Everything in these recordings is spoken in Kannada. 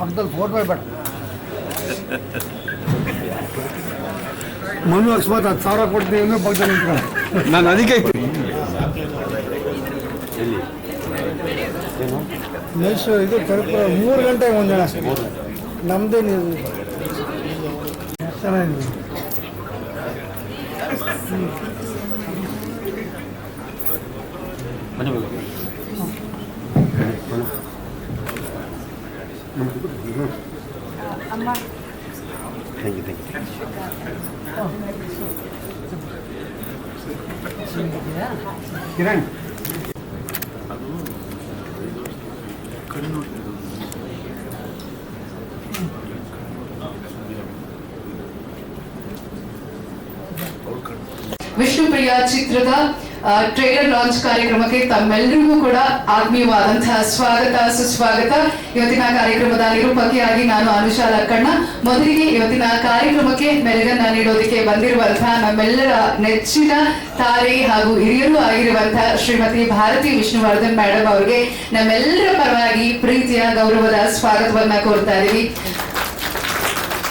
ಅಬ್ದುಲ್ 4 ಬಟ್ ಮನು ಅಕಸ್ಮಾತ್ 10,000 ಕೊಡ್ತೀವಿ ಅಂದ್ರೆ ಬಗ್ಗೆ ನಿಂತ್ಕೊಂಡು ನಾನು ಅದಕ್ಕೆ ಮೈಸೂರು ಇದು ಕರೆಕ್ಟ್ 3 ಗಂಟೆಗೆ ಒಂದು ಜನ ಅಷ್ಟೇ ನಮ್ಮದೇ ನೀವು ಚೆನ್ನಾಗಿದೆ. ಕಿರಣ್ ವಿಷ್ಣುಪ್ರಿಯ ಚಿತ್ರದ ಟ್ರೇಲರ್ ಲಾಂಚ್ ಕಾರ್ಯಕ್ರಮಕ್ಕೆ ತಮ್ಮೆಲ್ಲರಿಗೂ ಕೂಡ ಆತ್ಮೀಯವಾದಂತಹ ಸ್ವಾಗತ ಸುಸ್ವಾಗತ. ಇವತ್ತಿನ ಕಾರ್ಯಕ್ರಮದ ನಿರೂಪಕಿಯಾಗಿ ನಾನು ಅನುಷಾ ಲಕ್ಕಣ್ಣ. ಮೊದಲಿಗೆ ಇವತ್ತಿನ ಕಾರ್ಯಕ್ರಮಕ್ಕೆ ಮೆರುಗನ್ನ ನೀಡೋದಕ್ಕೆ ಬಂದಿರುವಂತಹ ನಮ್ಮೆಲ್ಲರ ನೆಚ್ಚಿನ ತಾರೆ ಹಾಗೂ ಹಿರಿಯರು ಆಗಿರುವಂತಹ ಶ್ರೀಮತಿ ಭಾರತಿ ವಿಷ್ಣುವರ್ಧನ್ ಮೇಡಮ್ ಅವರಿಗೆ ನಮ್ಮೆಲ್ಲರ ಪರವಾಗಿ ಪ್ರೀತಿಯ ಗೌರವದ ಸ್ವಾಗತವನ್ನ ಕೋರ್ತಾ ಇದೀವಿ.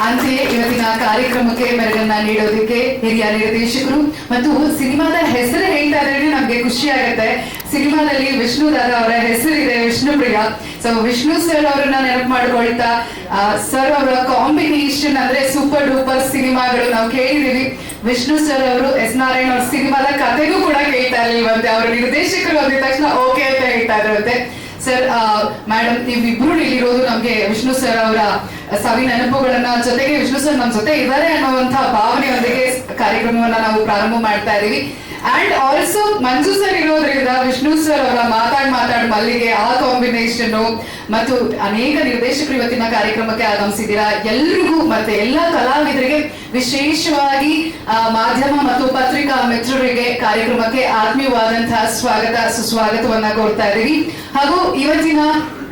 ಅಂತೆಯೇ ಇವತ್ತಿನ ಕಾರ್ಯಕ್ರಮಕ್ಕೆ ಮೆರುಗನ್ನ ನೀಡೋದಕ್ಕೆ ಹಿರಿಯ ನಿರ್ದೇಶಕರು ಮತ್ತು ಸಿನಿಮಾದ ಹೆಸರು ಹೇಳ್ತಾ ಇದ್ರೆ ನಮ್ಗೆ ಖುಷಿ ಆಗುತ್ತೆ. ಸಿನಿಮಾದಲ್ಲಿ ವಿಷ್ಣುದಾದ ಅವರ ಹೆಸರಿದೆ ವಿಷ್ಣುಪ್ರಿಯ. ಸೊ ವಿಷ್ಣು ಸರ್ ಅವರನ್ನ ನೆನಪು ಮಾಡ್ಕೊಳ್ತಾ ಸರ್ ಅವರ ಕಾಂಬಿನೇಷನ್ ಅಂದ್ರೆ ಸೂಪರ್ ಡೂಪರ್ ಸಿನಿಮಾಗಳು ನಾವು ಕೇಳಿದೀವಿ. ವಿಷ್ಣು ಸರ್ ಅವರು ಎಸ್ ನಾರಾಯಣ್ ಅವ್ರ ಸಿನಿಮಾದ ಕಥೆಗೂ ಕೂಡ ಕೇಳ್ತಾ ಇರ್ಲಿವಂತೆ. ಅವರ ನಿರ್ದೇಶಕರು ಅಂದಿದ ತಕ್ಷಣ ಓಕೆ ಅಂತ ಹೇಳ್ತಾ ಇದ್ರಂತೆ. ಸರ್ ಮೇಡಮ್ ನೀವಿಬ್ರು ಇಲ್ಲಿರೋದು ನಮ್ಗೆ ವಿಷ್ಣು ಸರ್ ಅವರ ಸವಿ ನೆನಪುಗಳನ್ನ ಜೊತೆಗೆ ವಿಷ್ಣು ಸರ್ ನಮ್ಮ ಜೊತೆ ಇದ್ದಾರೆ ಅನ್ನುವಂತಹ ಭಾವನೆಯೊಂದಿಗೆ ಕಾರ್ಯಕ್ರಮವನ್ನ ನಾವು ಪ್ರಾರಂಭ ಮಾಡ್ತಾ ಇದೀವಿ. ಅಂಡ್ ಆಲ್ಸೋ ಮಂಜು ಸರ್ ಇರೋದ್ರಿಂದ ವಿಷ್ಣು ಸರ್ ಅವರ ಮಾತಾಡ್ ಮಲ್ಲಿಗೆ ಆ ಕಾಂಬಿನೇಷನ್ ಮತ್ತು ಅನೇಕ ನಿರ್ದೇಶಕರು ಇವತ್ತಿನ ಕಾರ್ಯಕ್ರಮಕ್ಕೆ ಆಗಮಿಸಿದ್ದೀರಾ. ಎಲ್ರಿಗೂ ಮತ್ತೆ ಎಲ್ಲಾ ಕಲಾವಿದರಿಗೆ ವಿಶೇಷವಾಗಿ ಮಾಧ್ಯಮ ಮತ್ತು ಪತ್ರಿಕಾ ಮಿತ್ರರಿಗೆ ಕಾರ್ಯಕ್ರಮಕ್ಕೆ ಆತ್ಮೀಯವಾದಂತಹ ಸ್ವಾಗತ ಸುಸ್ವಾಗತವನ್ನ ಕೋರ್ತಾ ಇದೀವಿ. ಹಾಗೂ ಇವತ್ತಿನ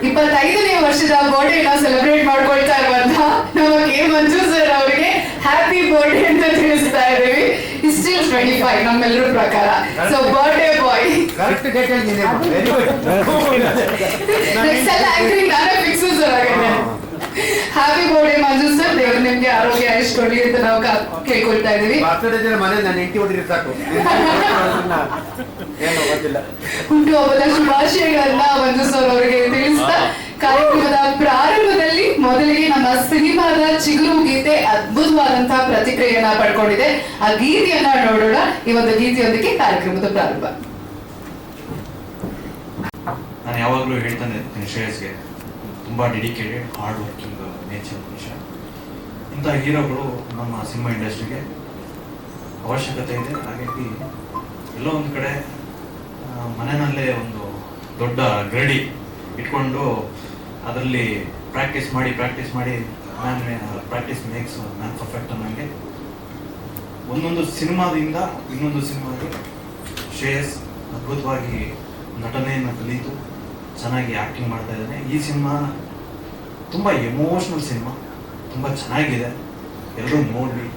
25ನೇ ವರ್ಷದ ಬರ್ಡೇನ ಸೆಲೆಬ್ರೇಟ್ ಮಾಡ್ಕೊಳ್ತಾ ಇರುವಂತಹ ನಮ್ಮ ಕೆ ಮಂಜು ಸರ್ ಅವರಿಗೆ ಹ್ಯಾಪಿ ಬರ್ಡೇ ಅಂತ ತಿಳಿಸ್ತಾ ಇದ್ದೀವಿ. ಸ್ಟಿಲ್ 25 ನಮ್ಮೆಲ್ಲರ ಪ್ರಕಾರ. ಸೊ ಬರ್ಡೇ ಬಾಯ್ ನೆಕ್ಸ್ಟ್ ಎಲ್ಲ ಆಕ್ಟಿಂಗ್ ನಾನೇ ಫಿಕ್ಸ್ ಸರ್ ಆಗಿದೆ. ಹ್ಯಾಪಿ ಬರ್ಡೇ ಮಂಜು ಸರ್. ದೇವರು ನಿಮ್ಗೆ ಆರೋಗ್ಯ ಆಯುಷ್ ಕೊಡ್ಲಿ ಅಂತ ನಾವು ಕೇಳ್ಕೊಳ್ತಾ ಇದೀವಿ. ಹುಟ್ಟುಹಬ್ಬದ ಶುಭಾಶಯಗಳನ್ನ ಮಂಜು ಸರ್ ಅವರಿಗೆ ತಿಳಿಸ್ತಾ ಕಾರ್ಯಕ್ರಮದ ಪ್ರಾರಂಭದಲ್ಲಿ ಮೊದಲಿಗೆ ನಮ್ಮ ಸಿನಿಮಾದ ಚಿಗುರು ಗೀತೆ ಅದ್ಭುತವಾದಂತಹ ಪ್ರತಿಕ್ರಿಯೆಯನ್ನ ಪಡ್ಕೊಂಡಿದೆ. ಆ ಗೀತೆಯನ್ನ ನೋಡೋಣ. ಈ ಒಂದು ಗೀತೆಯೊಂದಿಗೆ ಕಾರ್ಯಕ್ರಮದ ಪ್ರಾರಂಭ. ನಾನು ಯಾವಾಗಲೂ ಹೇಳ್ತಾನೆ ಇರ್ತೀನಿ, ಶ್ರೇಯಸ್ಗೆ ತುಂಬಾ ಡೆಡಿಕೇಟೆಡ್ ಹಾರ್ಡ್ ವರ್ಕಿಂಗ್ ನೇಚರ್ ಮನುಷ್ಯ. ಇಂಥ ಹೀರೋಗಳು ನಮ್ಮ ಸಿನಿಮಾ ಇಂಡಸ್ಟ್ರಿಗೆ ಅವಶ್ಯಕತೆ ಇದೆ. ಹಾಗಾಗಿ ಎಲ್ಲೋ ಒಂದು ಕಡೆ ಮನೆಯಲ್ಲೇ ಒಂದು ದೊಡ್ಡ ಗರಡಿ ಇಟ್ಕೊಂಡು ಅದರಲ್ಲಿ ಪ್ರಾಕ್ಟೀಸ್ ಮಾಡಿ ಪ್ರಾಕ್ಟೀಸ್ ಮೇಕ್ಸ್ ಮ್ಯಾನ್ ಪರ್ಫೆಕ್ಟ್ ಅನ್ನಂಗೆ ಒಂದೊಂದು ಸಿನಿಮಾದಿಂದ ಇನ್ನೊಂದು ಸಿನಿಮಾಗೆ ಶ್ರೇಯಸ್ ಅದ್ಭುತವಾಗಿ ನಟನೆಯನ್ನು ಕಲಿತು ಚೆನ್ನಾಗಿ ಆ್ಯಕ್ಟಿಂಗ್ ಮಾಡ್ತಾ ಇದ್ದಾನೆ. ಈ ಸಿನಿಮಾ ತುಂಬ ಎಮೋಷ್ನಲ್ ಸಿನಿಮಾ, ತುಂಬ ಚೆನ್ನಾಗಿದೆ. ಎಲ್ಲರೂ ನೋಡಲಿ.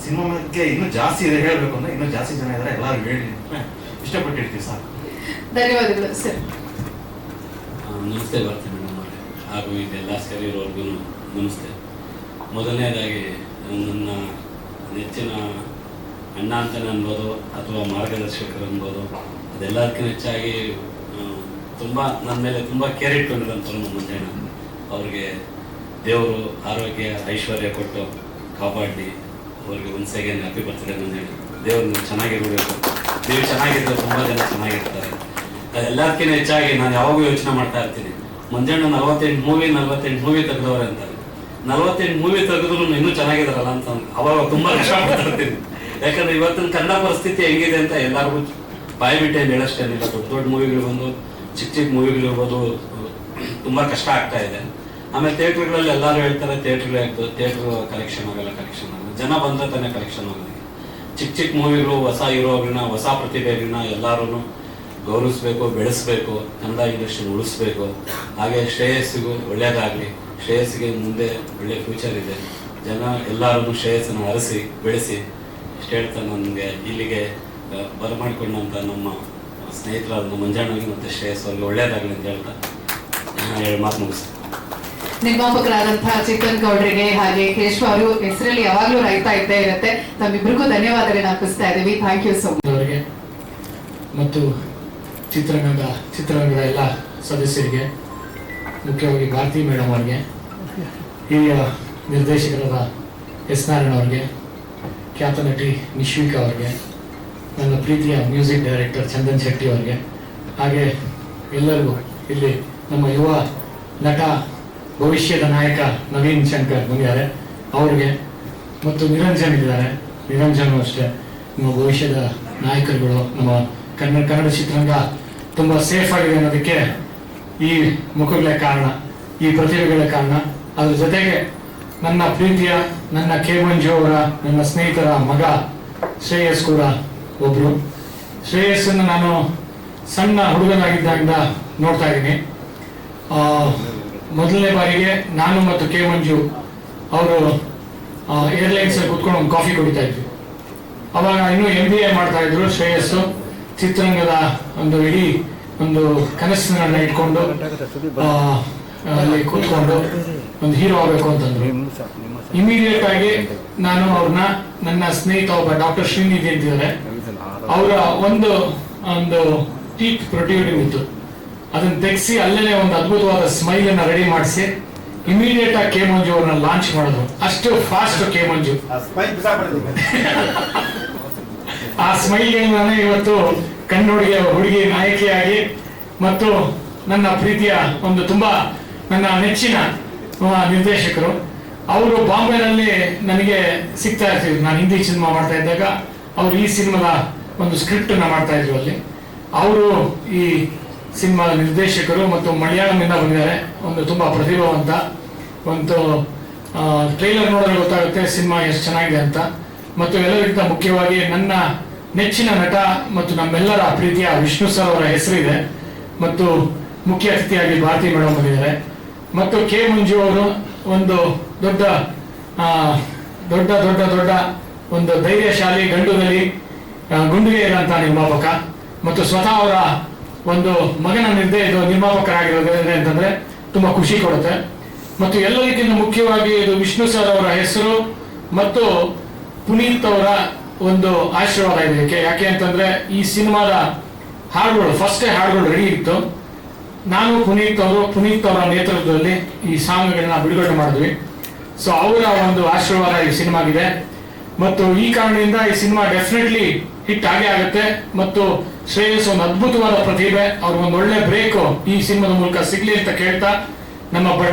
ಸಿನಿಮಾ ಬಗ್ಗೆ ಇನ್ನೂ ಜಾಸ್ತಿ ಇದೆ ಹೇಳಬೇಕು ಅಂದರೆ, ಇನ್ನೂ ಜಾಸ್ತಿ ಜನ ಇದ್ದಾರೆ, ಎಲ್ಲರೂ ಹೇಳಿ ಇಷ್ಟಪಟ್ಟಿರ್ತೀವಿ. ಸಾಕು. ಧನ್ಯವಾದಗಳು ಸರ್. ನಮಸ್ತೆ ಬರ್ತೀನಿ ಮೇಡಮ್ ಅವರೇ, ಹಾಗೂ ಇದೆಲ್ಲ ಸೇರಿರೋರ್ಗು ನಮಸ್ತೆ. ಮೊದಲನೇದಾಗಿ ನನ್ನ ನೆಚ್ಚಿನ ಅಣ್ಣ ಅಂತಲೇ ಅನ್ಬೋದು ಅಥವಾ ಮಾರ್ಗದರ್ಶಕರು ಅನ್ಬೋದು, ಅದೆಲ್ಲದಕ್ಕಿಂತ ಹೆಚ್ಚಾಗಿ ತುಂಬ ನನ್ನ ಮೇಲೆ ತುಂಬ ಕೇರ್ ಇಟ್ಕೊಂಡಿರೋಂಥವ್ರು ನಮ್ಮ ಮಂಜಣ್ಣ. ಅವ್ರಿಗೆ ದೇವರು ಆರೋಗ್ಯ ಐಶ್ವರ್ಯ ಕೊಟ್ಟು ಕಾಪಾಡಿ ಅವ್ರಿಗೆ ಒಂದು ಸೆಕೆಂಡ್ ಹ್ಯಾಪಿ ಬರ್ತಾರೆ ಮಂಜಣ್ಣ. ದೇವ್ರು ನೀವು ಚೆನ್ನಾಗಿರಬೇಕು, ನೀವು ಚೆನ್ನಾಗಿದ್ದರೆ ತುಂಬ ಜನ ಚೆನ್ನಾಗಿರ್ತಾರೆ. ಅದೆಲ್ಲದಕ್ಕಿಂತ ಹೆಚ್ಚಾಗಿ ನಾನು ಯಾವಾಗೂ ಯೋಚನೆ ಮಾಡ್ತಾ ಇರ್ತೀನಿ, ಮಂಜಣ್ಣ 48 ಮೂವಿ ತೆಗೆದವ್ರೆ ಅಂತಾರೆ. 48 ಮೂವಿ ತೆಗೆದ್ರು ಇನ್ನೂ ಚೆನ್ನಾಗಿದಾರಲ್ಲ ಅಂತ ಅವಾಗ ತುಂಬ ಕಷ್ಟಪಡ್ತಾ ಇರ್ತೀನಿ. ಯಾಕಂದ್ರೆ ಇವತ್ತಿನ ಕನ್ನಡ ಪರಿಸ್ಥಿತಿ ಹೆಂಗಿದೆ ಅಂತ ಎಲ್ಲರಿಗೂ ಬಾಯಿ ಬಿಟ್ಟೆ ಹೇಳಷ್ಟೇನಿಲ್ಲ. ದೊಡ್ಡ ಮೂವಿಗಳು ಬಂದು ಚಿಕ್ಕ ಮೂವಿಗಳಿರ್ಬೋದು ತುಂಬ ಕಷ್ಟ ಆಗ್ತಾ ಇದೆ. ಆಮೇಲೆ ಥಿಯೇಟ್ರ್ಗಳಲ್ಲಿ ಎಲ್ಲರೂ ಹೇಳ್ತಾರೆ ಥಿಯೇಟ್ರ್ ಕಲೆಕ್ಷನ್ ಆಗಲ್ಲ. ಜನ ಬಂದ್ರೆ ತಾನೇ ಕಲೆಕ್ಷನ್ ಆಗೋದು. ಚಿಕ್ಕ ಮೂವಿಗಳು, ಹೊಸ ಹೀರೋಗಳನ್ನ, ಹೊಸ ಪ್ರತಿಭೆಗಳನ್ನ ಎಲ್ಲರೂ ಗೌರವಿಸ್ಬೇಕು, ಬೆಳೆಸ್ಬೇಕು, ಕನ್ನಡ ಇಂಡಸ್ಟ್ರಿ ಉಳಿಸ್ಬೇಕು. ಹಾಗೆ ಶ್ರೇಯಸ್ಸಿಗೂ ಒಳ್ಳೇದಾಗಲಿ. ಶ್ರೇಯಸ್ಸಿಗೆ ಮುಂದೆ ಒಳ್ಳೆ ಫ್ಯೂಚರ್ ಇದೆ. ಜನ ಎಲ್ಲರೂ ಶ್ರೇಯಸ್ಸನ್ನು ಹರಿಸಿ ಬೆಳೆಸಿ ಇಷ್ಟು ಹೇಳ್ತಾ ನನಗೆ ಇಲ್ಲಿಗೆ ಬರಮಾಡಿಕೊಂಡಂಥ ನಮ್ಮ ಸ್ನೇಹಿತರಾದ ಮಂಜಣ್ಣನಿಗೆ ಮತ್ತು ಶ್ರೇಯಸ್ ಅವ್ರಿಗೆ ಒಳ್ಳೇದಾಗಲಿ ಅಂತ ಹೇಳ್ತಾ ಎರಡು ಮಾತು ಮುಗಿಸ್ತೀನಿ. ನಿರ್ಮಾಪಕರಾದಂತಹ ಚೇತನ್ ಗೌಡ್ರಿಗೆ ಹಾಗೆ ಕೇಶವ ಅವರು ಹೆಸರಲ್ಲಿ ಯಾವಾಗ್ಲೂ ರೈತಾ ಇದ್ದೇ ಇರುತ್ತೆ. ತಮ್ಮಿಬ್ರಿಗೂ ಧನ್ಯವಾದಗಳನ್ನ ಅರ್ಪಿಸ್ತಾ ಇದ್ದೀವಿ. Thank you so much. ಅವರಿಗೆ ಮತ್ತು ಚಿತ್ರರಂಗದ ಎಲ್ಲ ಸದಸ್ಯರಿಗೆ, ಮುಖ್ಯವಾಗಿ ಭಾರತಿ ಮೇಡಮ್ ಅವರಿಗೆ, ಹಿರಿಯ ನಿರ್ದೇಶಕರಾದ ಎಸ್ ನಾರಾಯಣ ಅವರಿಗೆ, ಖ್ಯಾತ ನಟಿ ನಿಶ್ವಿಕಾ ಅವರಿಗೆ, ನನ್ನ ಪ್ರೀತಿಯ ಮ್ಯೂಸಿಕ್ ಡೈರೆಕ್ಟರ್ ಚಂದನ್ ಶೆಟ್ಟಿ ಅವರಿಗೆ, ಹಾಗೆ ಎಲ್ಲರಿಗೂ ಇಲ್ಲಿ ನಮ್ಮ ಯುವ ನಟ ಭವಿಷ್ಯದ ನಾಯಕ ನವೀನ್ ಶಂಕರ್ ಬಂದಿದ್ದಾರೆ ಅವ್ರಿಗೆ, ಮತ್ತು ನಿರಂಜನ್ ಇದ್ದಾರೆ. ನಿರಂಜನ್ ಅಷ್ಟೇ ನಮ್ಮ ಭವಿಷ್ಯದ ನಾಯಕರುಗಳು. ನಮ್ಮ ಕನ್ನಡ ಚಿತ್ರರಂಗ ತುಂಬ ಸೇಫ್ ಆಗಿದೆ ಅನ್ನೋದಕ್ಕೆ ಈ ಮುಖಗಳೇ ಕಾರಣ, ಈ ಪ್ರತಿಭೆಗಳೇ ಕಾರಣ. ಅದ್ರ ಜೊತೆಗೆ ನನ್ನ ಪ್ರೀತಿಯ ನನ್ನ ಕೆ ಮಂಜು ಅವರ ನನ್ನ ಸ್ನೇಹಿತರ ಮಗ ಶ್ರೇಯಸ್ ಕೂಡ ಒಬ್ರು. ಶ್ರೇಯಸ್ಸನ್ನು ನಾನು ಸಣ್ಣ ಹುಡುಗನಾಗಿದ್ದಾಗಿಂದ ನೋಡ್ತಾ ಇದ್ದೀನಿ. ಮೊದಲನೇ ಬಾರಿಗೆ ನಾನು ಮತ್ತು ಕೆ ಮಂಜು ಅವರು ಏರ್ಲೈನ್ಸ್ ಕೂತ್ಕೊಂಡು ಒಂದು ಕಾಫಿ ಕುಡಿತಾ ಇದ್ವಿ. ಅವಾಗ ಇನ್ನೂ MBA ಮಾಡ್ತಾ ಇದ್ರು ಶ್ರೇಯಸ್ಸು. ಚಿತ್ರರಂಗದ ಇಡೀ ಒಂದು ಕನಸನ್ನ ಇಟ್ಕೊಂಡು ಅಲ್ಲಿ ಕೂತ್ಕೊಂಡು ಒಂದು ಹೀರೋ ಆಗಬೇಕು ಅಂತಂದ್ರು. ಇಮಿಡಿಯೇಟ್ ಆಗಿ ನಾನು ಅವ್ರನ್ನ, ನನ್ನ ಸ್ನೇಹಿತ ಒಬ್ಬ ಡಾಕ್ಟರ್ ಶ್ರೀನಿಧಿ ಅಂತಿದ್ದಾರೆ, ಅವರ ಒಂದು ಟೀತ್ ಪ್ರೊಟ್ಯೂಡಿಂಗ್ ಇತ್ತು, ಅದನ್ನ ತೆಗೆಸಿ ಅಲ್ಲೇ ಒಂದು ಅದ್ಭುತವಾದ ಸ್ಮೈಲ್ ಅನ್ನ ರೆಡಿ ಮಾಡಿಸಿ ಇಮಿಡಿಯೇಟ್ ಆಗಿ ಕೆ ಮಂಜು ಅವ್ರನ್ನ ಲಾಂಚ್ ಮಾಡಿದ್ರು. ಅಷ್ಟು ಫಾಸ್ಟ್ ಕೆ ಮಂಜು. ಆ ಸ್ಮೈಲ್ ನಾನು ಇವತ್ತು ಕಣ್ಣೊಡಿಗೆ ಹುಡುಗಿ ನಾಯಕಿಯಾಗಿ ಮತ್ತು ನನ್ನ ಪ್ರೀತಿಯ ಒಂದು ತುಂಬಾ ನನ್ನ ನೆಚ್ಚಿನ ನಿರ್ದೇಶಕರು. ಅವರು ಬಾಂಬೆನಲ್ಲಿ ನನಗೆ ಸಿಗ್ತಾ ಇರ್ತಿದ್ರು. ನಾನು ಹಿಂದಿ ಸಿನಿಮಾ ಮಾಡ್ತಾ ಇದ್ದಾಗ ಅವರು ಈ ಸಿನಿಮಾದ ಒಂದು ಸ್ಕ್ರಿಪ್ಟ್ ಅನ್ನ ಮಾಡ್ತಾ ಇದ್ರು. ಅಲ್ಲಿ ಅವರು ಈ ಸಿನಿಮಾದ ನಿರ್ದೇಶಕರು ಮತ್ತು ಮಲಯಾಳಂನಿಂದ ಬಂದಿದ್ದಾರೆ. ಒಂದು ತುಂಬಾ ಪ್ರತಿಭಾವಂತ. ಒಂದು ಟ್ರೈಲರ್ ನೋಡಿದ್ರೆ ಗೊತ್ತಾಗುತ್ತೆ ಸಿನಿಮಾ ಎಷ್ಟು ಚೆನ್ನಾಗಿದೆ ಅಂತ. ಮತ್ತು ಎಲ್ಲರಿಗಿಂತ ಮುಖ್ಯವಾಗಿ ನನ್ನ ನೆಚ್ಚಿನ ನಟ ಮತ್ತು ನಮ್ಮೆಲ್ಲರ ಪ್ರೀತಿಯ ವಿಷ್ಣು ಸರ್ ಅವರ ಹೆಸರಿದೆ. ಮತ್ತು ಮುಖ್ಯ ಅತಿಥಿಯಾಗಿ ಭಾರತಿ ಮೇಡಮ್ ಬಂದಿದ್ದಾರೆ. ಮತ್ತು ಕೆ ಮಂಜು ಅವರು ಒಂದು ದೊಡ್ಡ ದೊಡ್ಡ ದೊಡ್ಡ ದೊಡ್ಡ ಒಂದು ಧೈರ್ಯಶಾಲಿ ಗಂಡುಗಲಿ ಗುಂಡಿಗೆ ಇರೋಂಥ ನಿರ್ಮಾಪಕ. ಮತ್ತು ಸ್ವತಃ ಅವರ ಒಂದು ಮಗನ ನಿರ್ಮಾಪಕರಾಗಿರೋದ್ರಿಂದ ಅಂತಂದ್ರೆ ತುಂಬಾ ಖುಷಿ ಕೊಡುತ್ತೆ. ಮತ್ತು ಎಲ್ಲದಕ್ಕಿಂತ ಮುಖ್ಯವಾಗಿ ಇದು ವಿಷ್ಣು ಸರ್ ಅವರ ಹೆಸರು ಮತ್ತು ಪುನೀತ್ ಅವರ ಒಂದು ಆಶೀರ್ವಾದ ಇದಕ್ಕೆ. ಯಾಕೆ ಅಂತಂದ್ರೆ ಈ ಸಿನಿಮಾದ ಹಾಡುಗಳು ಹಾಡುಗಳು ರೆಡಿ ಇತ್ತು. ನಾನು ಪುನೀತ್ ಅವರ ನೇತೃತ್ವದಲ್ಲಿ ಈ ಸಾಂಗ್ಗಳನ್ನ ಬಿಡುಗಡೆ ಮಾಡಿದ್ವಿ. ಸೊ ಅವರ ಒಂದು ಆಶೀರ್ವಾದ ಈ ಸಿನಿಮಾಗಿದೆ. ಮತ್ತು ಈ ಕಾರಣದಿಂದ ಈ ಸಿನಿಮಾ ಡೆಫಿನೆಟ್ಲಿ ಹಿಟ್ ಆಗೇ ಆಗುತ್ತೆ. ಮತ್ತು ಶ್ರೇಯಸ್ ಒಂದು ಅದ್ಭುತವಾದ ಪ್ರತಿಭೆ. ಅವ್ರಿಗೊಂದು ಒಳ್ಳೆ ಬ್ರೇಕ್ ಈ ಸಿನಿಮಾದ ಮೂಲಕ ಸಿಗ್ಲಿ ಅಂತ ಕೇಳ್ತಾ, ನಮ್ಮ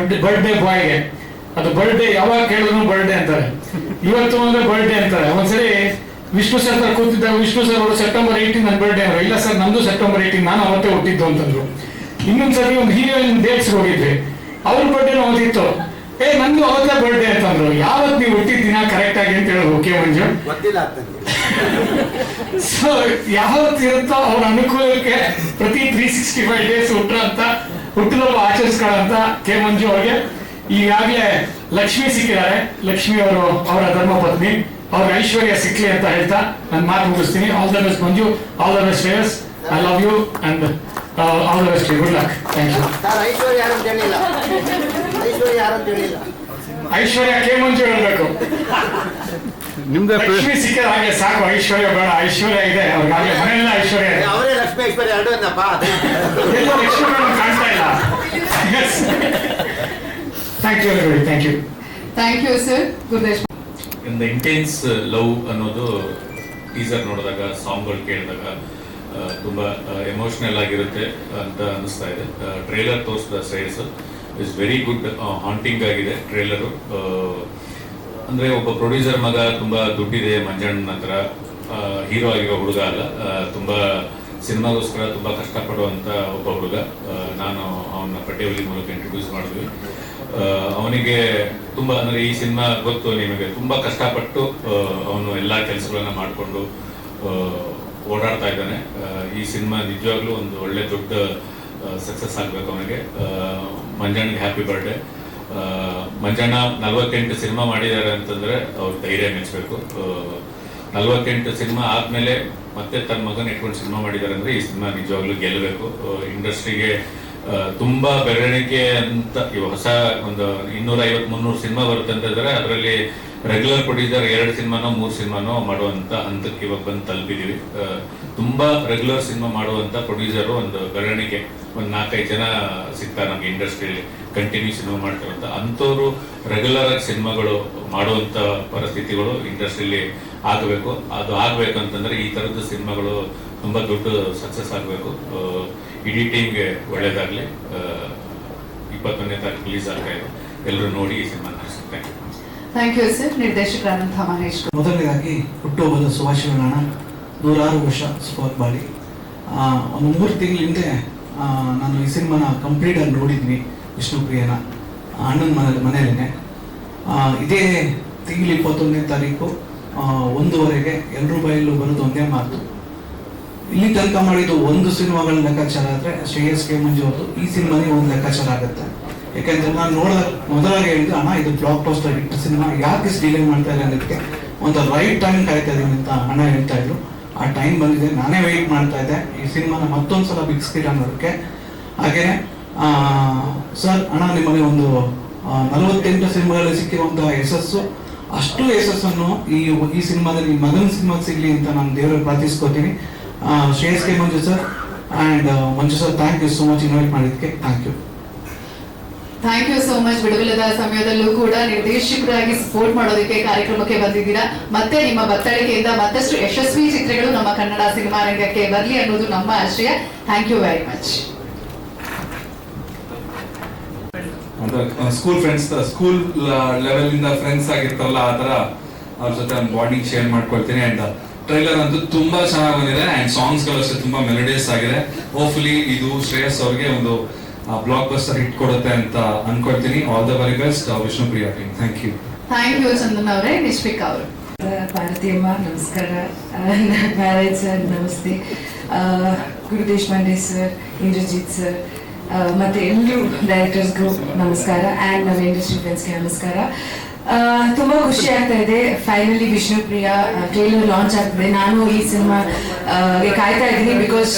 ಬರ್ಡೇ ಬಾಯ್ಗೆ, ಅದು ಬರ್ಡೇ ಯಾವಾಗ ಕೇಳಿದ್ರು ಬರ್ಡೇ ಅಂತಾರೆ, ಇವತ್ತು ಅಂದ್ರೆ ಬರ್ಡೇ ಅಂತಾರೆ. ಒಂದ್ಸರಿ ವಿಷ್ಣು ಸರ್ ಕೂತಿದ್ದಾಗ ವಿಷ್ಣು ಸರ್ ಅವರು ಸೆಪ್ಟೆಂಬರ್ 18 ನನ್ನ ಬರ್ಡೇ ಅವರು, ಇಲ್ಲ ಸರ್ ನಮ್ದು ಸೆಪ್ಟೆಂಬರ್ 18, ನಾನು ಅವತ್ತೇ ಹುಟ್ಟಿದ್ದು ಅಂತಂದ್ರು. ಇನ್ನೊಂದ್ಸರಿ ಒಂದು ಹೀರೋಯಿನ್ ಡೇಟ್ಸ್ ಹೋಗಿದ್ವಿ, ಅವ್ರ ಬರ್ಡೇ ಅವತ್ತಿತ್ತು, ನಂದು ಅವತ್ತೇ ಬರ್ಡೇ ಅಂತಂದ್ರು. ಯಾವತ್ ನೀವು ಹುಟ್ಟಿದ ದಿನ ಕರೆಕ್ಟ್ ಆಗಿ ಅಂತ ಹೇಳೋದು ಓಕೆ ಮಂಜು. ಸೊ ಯಾವತ್ತು ಇರುತ್ತೋ ಅವ್ರ ಅನುಕೂಲಕ್ಕೆ ಪ್ರತಿ 365 ಡೇಸ್ ಹುಟ್ಟುಹಬ್ಬ ಆಚರಿಸ್ಕೊಳ್ಳಂತ ಕೆ ಮಂಜು ಅವ್ರಿಗೆ ಈಗಾಗಲೇ ಲಕ್ಷ್ಮಿ ಸಿಕ್ಕಿದ್ದಾರೆ. ಲಕ್ಷ್ಮಿ ಅವರು ಅವರ ಧರ್ಮಪತ್ನಿ, ಅವ್ರಿಗೆ ಐಶ್ವರ್ಯ ಸಿಕ್ಲಿ ಅಂತ ಹೇಳ್ತಾ ನನ್ನ ಮಾತು ಮುಗಿಸ್ತೀನಿ. All the best Manju, all the best Shreyas, I love you and all the best, good luck, thank you. Aishwarya K Manju ಹೇಳ್ಬೇಕು. ಲಕ್ಷ್ಮಿ ಸಿಕ್ಕಿದ ಹಾಗೆ ಸಾಕು, ಐಶ್ವರ್ಯ ಬೇಡ. ಐಶ್ವರ್ಯ ಇದೆ ಅವ್ರಿಗಾಗಲೇ, ಮನೆಯಲ್ಲ ಐಶ್ವರ್ಯ ಇದೆ. ಎಲ್ಲ ಲಕ್ಷ್ಮಿ ಮೇಡಮ್ ಕಾಣ್ತಾ ಇಲ್ಲ. Thank you everybody, thank you. Thank you sir. Gurudesh ಒಂದು ಇಂಟೆನ್ಸ್ ಲವ್ ಅನ್ನೋದು ಟೀಸರ್ ನೋಡಿದಾಗ, ಸಾಂಗ್ಗಳು ಕೇಳಿದಾಗ ತುಂಬ ಎಮೋಷ್ನಲ್ ಆಗಿರುತ್ತೆ ಅಂತ ಅನಿಸ್ತಾ ಇದೆ. ಟ್ರೇಲರ್ ತೋರಿಸಿದ Shreyas is very good, haunting ಆಗಿದೆ ಟ್ರೇಲರು. ಅಂದರೆ ಒಬ್ಬ ಪ್ರೊಡ್ಯೂಸರ್ ಮಗ, ತುಂಬ ದುಡ್ಡಿದೆ ಮಂಜಣ್ಣನ ಹತ್ರ, ಹೀರೋ ಆಗಿರೋ ಹುಡುಗ ಅಲ್ಲ, ತುಂಬ ಸಿನಿಮಾಗೋಸ್ಕರ ತುಂಬ ಕಷ್ಟಪಡುವಂಥ ಒಬ್ಬ ಹುಡುಗ. ನಾನು ಅವನ ಪಟ್ಟಿಯಲ್ಲಿ ಮೂಲಕ ಇಂಟ್ರೊಡ್ಯೂಸ್ ಮಾಡಿದ್ವಿ. ಅವನಿಗೆ ತುಂಬ ಅಂದರೆ ಈ ಸಿನಿಮಾ ಗೊತ್ತು ನಿಮಗೆ, ತುಂಬ ಕಷ್ಟಪಟ್ಟು ಅವನು ಎಲ್ಲ ಕೆಲಸಗಳನ್ನ ಮಾಡಿಕೊಂಡು ಓಡಾಡ್ತಾ ಇದ್ದಾನೆ. ಈ ಸಿನಿಮಾ ನಿಜವಾಗ್ಲೂ ಒಂದು ಒಳ್ಳೆ ದೊಡ್ಡ ಸಕ್ಸಸ್ ಆಗಬೇಕು ಅವನಿಗೆ. ಮಂಜಣ್ಣಗೆ ಹ್ಯಾಪಿ ಬರ್ಡೇ. ಮಂಜಣ್ಣ 48 ಸಿನಿಮಾ ಮಾಡಿದ್ದಾರೆ ಅಂತಂದ್ರೆ ಅವ್ರ ಧೈರ್ಯ ಮೆಚ್ಚಬೇಕು. 48 ಸಿನಿಮಾ ಆದ್ಮೇಲೆ ಮತ್ತೆ ತನ್ನ ಮಗನ ಇಟ್ಕೊಂಡು ಸಿನಿಮಾ ಮಾಡಿದ್ದಾರೆ ಅಂದ್ರೆ ಈ ಸಿನಿಮಾ ನಿಜವಾಗ್ಲೂ ಗೆಲ್ಲಬೇಕು. ಇಂಡಸ್ಟ್ರಿಗೆ ತುಂಬಾ ಬೆರಳಿಕೆ ಅಂತ ಇವಾಗ ಹೊಸ ಒಂದು 250-300 ಸಿನಿಮಾ ಬರುತ್ತೆ ಅಂತ ಇದ್ದಾರೆ. ಅದರಲ್ಲಿ ರೆಗ್ಯುಲರ್ ಪ್ರೊಡ್ಯೂಸರ್ 2 ಸಿನಿಮಾನೋ 3 ಸಿನಿಮಾನೋ ಮಾಡುವಂತ ಹಂತಕ್ಕೆ ಇವಾಗ ಬಂದು ತಲುಪಿದೀವಿ. ತುಂಬಾ ರೆಗ್ಯುಲರ್ ಸಿನಿಮಾ ಮಾಡುವಂತ ಪ್ರೊಡ್ಯೂಸರ್ ಒಂದು ಬೆರಳಿಕೆ, ಒಂದು 4-5 ಜನ ಸಿಗ್ತಾರೆ ನಮ್ಗೆ ಇಂಡಸ್ಟ್ರಿಯಲ್ಲಿ ಕಂಟಿನ್ಯೂ ಸಿನಿಮಾ ಮಾಡ್ತಾರಂತ. ಅಂಥವ್ರು ರೆಗ್ಯುಲರ್ ಆಗಿ ಸಿನಿಮಾಗಳು ಮಾಡುವಂತ ಪರಿಸ್ಥಿತಿಗಳು ಇಂಡಸ್ಟ್ರಿಯಲ್ಲಿ ಆಗಬೇಕು. ಅದು ಆಗ್ಬೇಕಂತಂದ್ರೆ ಈ ತರದ ಸಿನಿಮಾಗಳು ತುಂಬಾ ದೊಡ್ಡ ಸಕ್ಸಸ್ ಆಗಬೇಕು. ಇಡೀ ಟೀಮ್ಗೆ ಒಳ್ಳೇದಾಗ್ಲಿ. 21ನೇ ತಾರೀಕು ರಿಲೀಸ್ ಆಗ್ತಾ ಇದೆ, ಎಲ್ಲರೂ ನೋಡಿ ಈ ಸಿನಿಮಾ. Thank you sir. ನಿರ್ದೇಶಕರಾದಂತಹ ಮಹೇಶ್. ಮೊದಲನೇದಾಗಿ ಹುಟ್ಟುಹಬ್ಬದ ಶುಭಾಶಯಗಳನ್ನ. 106 ವರ್ಷ ಸುಖವಾಗಿ ಬಾಳಿ. ಒಂದು 3 ತಿಂಗಳ ಹಿಂದೆ ನಾನು ಈ ಸಿನಿಮಾನ ಕಂಪ್ಲೀಟ್ ಆಗಿ ನೋಡಿದ್ವಿ, ವಿಷ್ಣುಪ್ರಿಯನ ಅಣ್ಣನ ಮನೆಯಲ್ಲೇ. ಇದೇ ತಿಂಗಳ 21ನೇ ತಾರೀಕು 1:00ಗೆ ಎಲ್ಲರೂ ಬಾಯಲ್ಲೂ ಬರೋದು ಒಂದೇ ಮಾತು, ಇಲ್ಲಿ ತನಕ ಮಾಡಿದ್ದು 1 ಸಿನಿಮಾಗಳ ಲೆಕ್ಕಾಚಾರ ಆದರೆ ಶ್ರೇಯಸ್ ಕೆ ಮಂಜು ಅವ್ರದ್ದು ಈ ಸಿನಿಮಾನೇ ಒಂದು ಲೆಕ್ಕಾಚಾರ ಆಗುತ್ತೆ. ಯಾಕೆಂದ್ರೆ ನಾನು ನೋಡಿದಾಗ ಮೊದಲಾಗಿ ಹೇಳಿದ್ದು, ಅಣ್ಣ ಇದು ಬ್ಲಾಕ್ ಬಸ್ಟರ್ ಹಿಟ್ ಸಿನಿಮಾ, ಯಾಕೆ ಡಿಲೇ ಮಾಡ್ತಾ ಇಲ್ಲ ಅನ್ನೋದಕ್ಕೆ ಒಂದು ರೈಟ್ ಟೈಮ್ ಕಾಯ್ತಾ ಇದ್ದೀನಿ ಅಂತ ಅಣ್ಣ ಹೇಳ್ತಾ ಇದ್ರು. ಆ ಟೈಮ್ ಬಂದಿದೆ, ನಾನೇ ವೆಯ್ಟ್ ಮಾಡ್ತಾ ಇದ್ದೆ ಈ ಸಿನಿಮಾನ ಮತ್ತೊಂದ್ಸಲ ಬಿಗ್ ಸ್ಕ್ರೀನ್ ಅನ್ನೋದಕ್ಕೆ. ಹಾಗೆ ಸರ್, ಅಣ್ಣ ನಿಮಗೆ ಒಂದು 48 ಸಿನಿಮಾಗಳಲ್ಲಿ ಸಿಕ್ಕಿರುವಂತಹ ಯಶಸ್ಸು, ಅಷ್ಟು ಯಶಸ್ಸನ್ನು ಈ ಸಿನಿಮಾದಲ್ಲಿ ನಿಮ್ಮ ಮಗನ ಸಿನಿಮಾಗೆ ಸಿಗ್ಲಿ ಅಂತ ನಾನು ದೇವರಲ್ಲಿ ಪ್ರಾರ್ಥಿಸ್ಕೋತೀನಿ. Shreyas K Manju sir and Manju sir, thank you so much invite ಮಾಡಿದ್ದಕ್ಕೆ. Thank you. Thank you so much. ಬಿಡುವಿಲ್ಲದ ಸಮಯದಲ್ಲೂ ಕೂಡ ನಿರ್ದೇಶಕರಾಗಿ ಸಪೋರ್ಟ್ ಮಾಡೋದಕ್ಕೆ ಕಾರ್ಯಕ್ರಮಕ್ಕೆ ಬಂದಿದ್ದೀರಾ. ಮತ್ತೆ ನಿಮ್ಮ ಬತ್ತಳಿಕೆಯಿಂದ ಮತ್ತಷ್ಟು ಯಶಸ್ವಿ ಚಿತ್ರಗಳು ನಮ್ಮ ಕನ್ನಡ ಸಿನಿಮಾ ರಂಗಕ್ಕೆ ಬರಲಿ ಅನ್ನೋದು ನಮ್ಮ ಆಶಯ. Thank you very much. School friends, school level ಇಂದ ಫ್ರೆಂಡ್ಸ್ ಆಗಿರ್ತಾರಲ್ಲ, ಆ ತರ ಅವ್ರ ಜೊತೆ ಒಂದು ಬಾಂಡಿಂಗ್ ಶೇರ್ ಮಾಡ್ಕೊಳ್ತೀನಿ. ಅಂಡ್ ಟ್ರೈಲರ್ ಅಂತೂ ತುಂಬಾ ಚೆನ್ನಾಗಿ ಬಂದಿದೆ ಅಂಡ್ ಸಾಂಗ್ಸ್ ಗಳು ಅಷ್ಟೇ ತುಂಬಾ ಮೆಲೋಡಿಯಸ್ ಆಗಿದೆ. ಹೋಪ್ಫುಲಿ ಇದು ಶ್ರೇಯಸ್ ಅವ್ರಿಗೆ ಒಂದು ಬ್ಲಾಕ್ ಬಸ್ಟರ್ ಹಿಟ್ ಕೊಡುತ್ತೆ ಅಂತ ಅನ್ಕೊಳ್ತೀನಿ. All the very best Vishnupriya team. Thank you. Thank you Chandan ಅವರೇ. ನಿಶ್ವಿಕ್ ಅವರು. ಭಾರತೀಯಮ್ಮ ನಮಸ್ಕಾರ. ಮ್ಯಾರೇಜ್ ಸರ್ ನಮಸ್ತೆ. ಗುರು ದೇಶಪಾಂಡೆ ಸರ್, ಇಂದ್ರಜಿತ್ ಸರ್, ಮತ್ತೆ ಎಲ್ಲರೂ ಡೈರೆಕ್ಟರ್ಸ್ಗೂ ನಮಸ್ಕಾರ ಆ್ಯಂಡ್ ನಮ್ಮ ಇಂಡಸ್ಟ್ರಿ ಫ್ರೆಂಡ್ಸ್ಗೆ ನಮಸ್ಕಾರ. ತುಂಬಾ ಖುಷಿ ಆಗ್ತಾ ಇದೆ. ಫೈನಲಿ ವಿಷ್ಣುಪ್ರಿಯಾ ಟ್ರೇಲರ್ ಲಾಂಚ್ ಆಗ್ತದೆ. ನಾನು ಈ ಸಿನಿಮಾ ಕಾಯ್ತಾ ಇದ್ದೀನಿ, ಬಿಕಾಸ್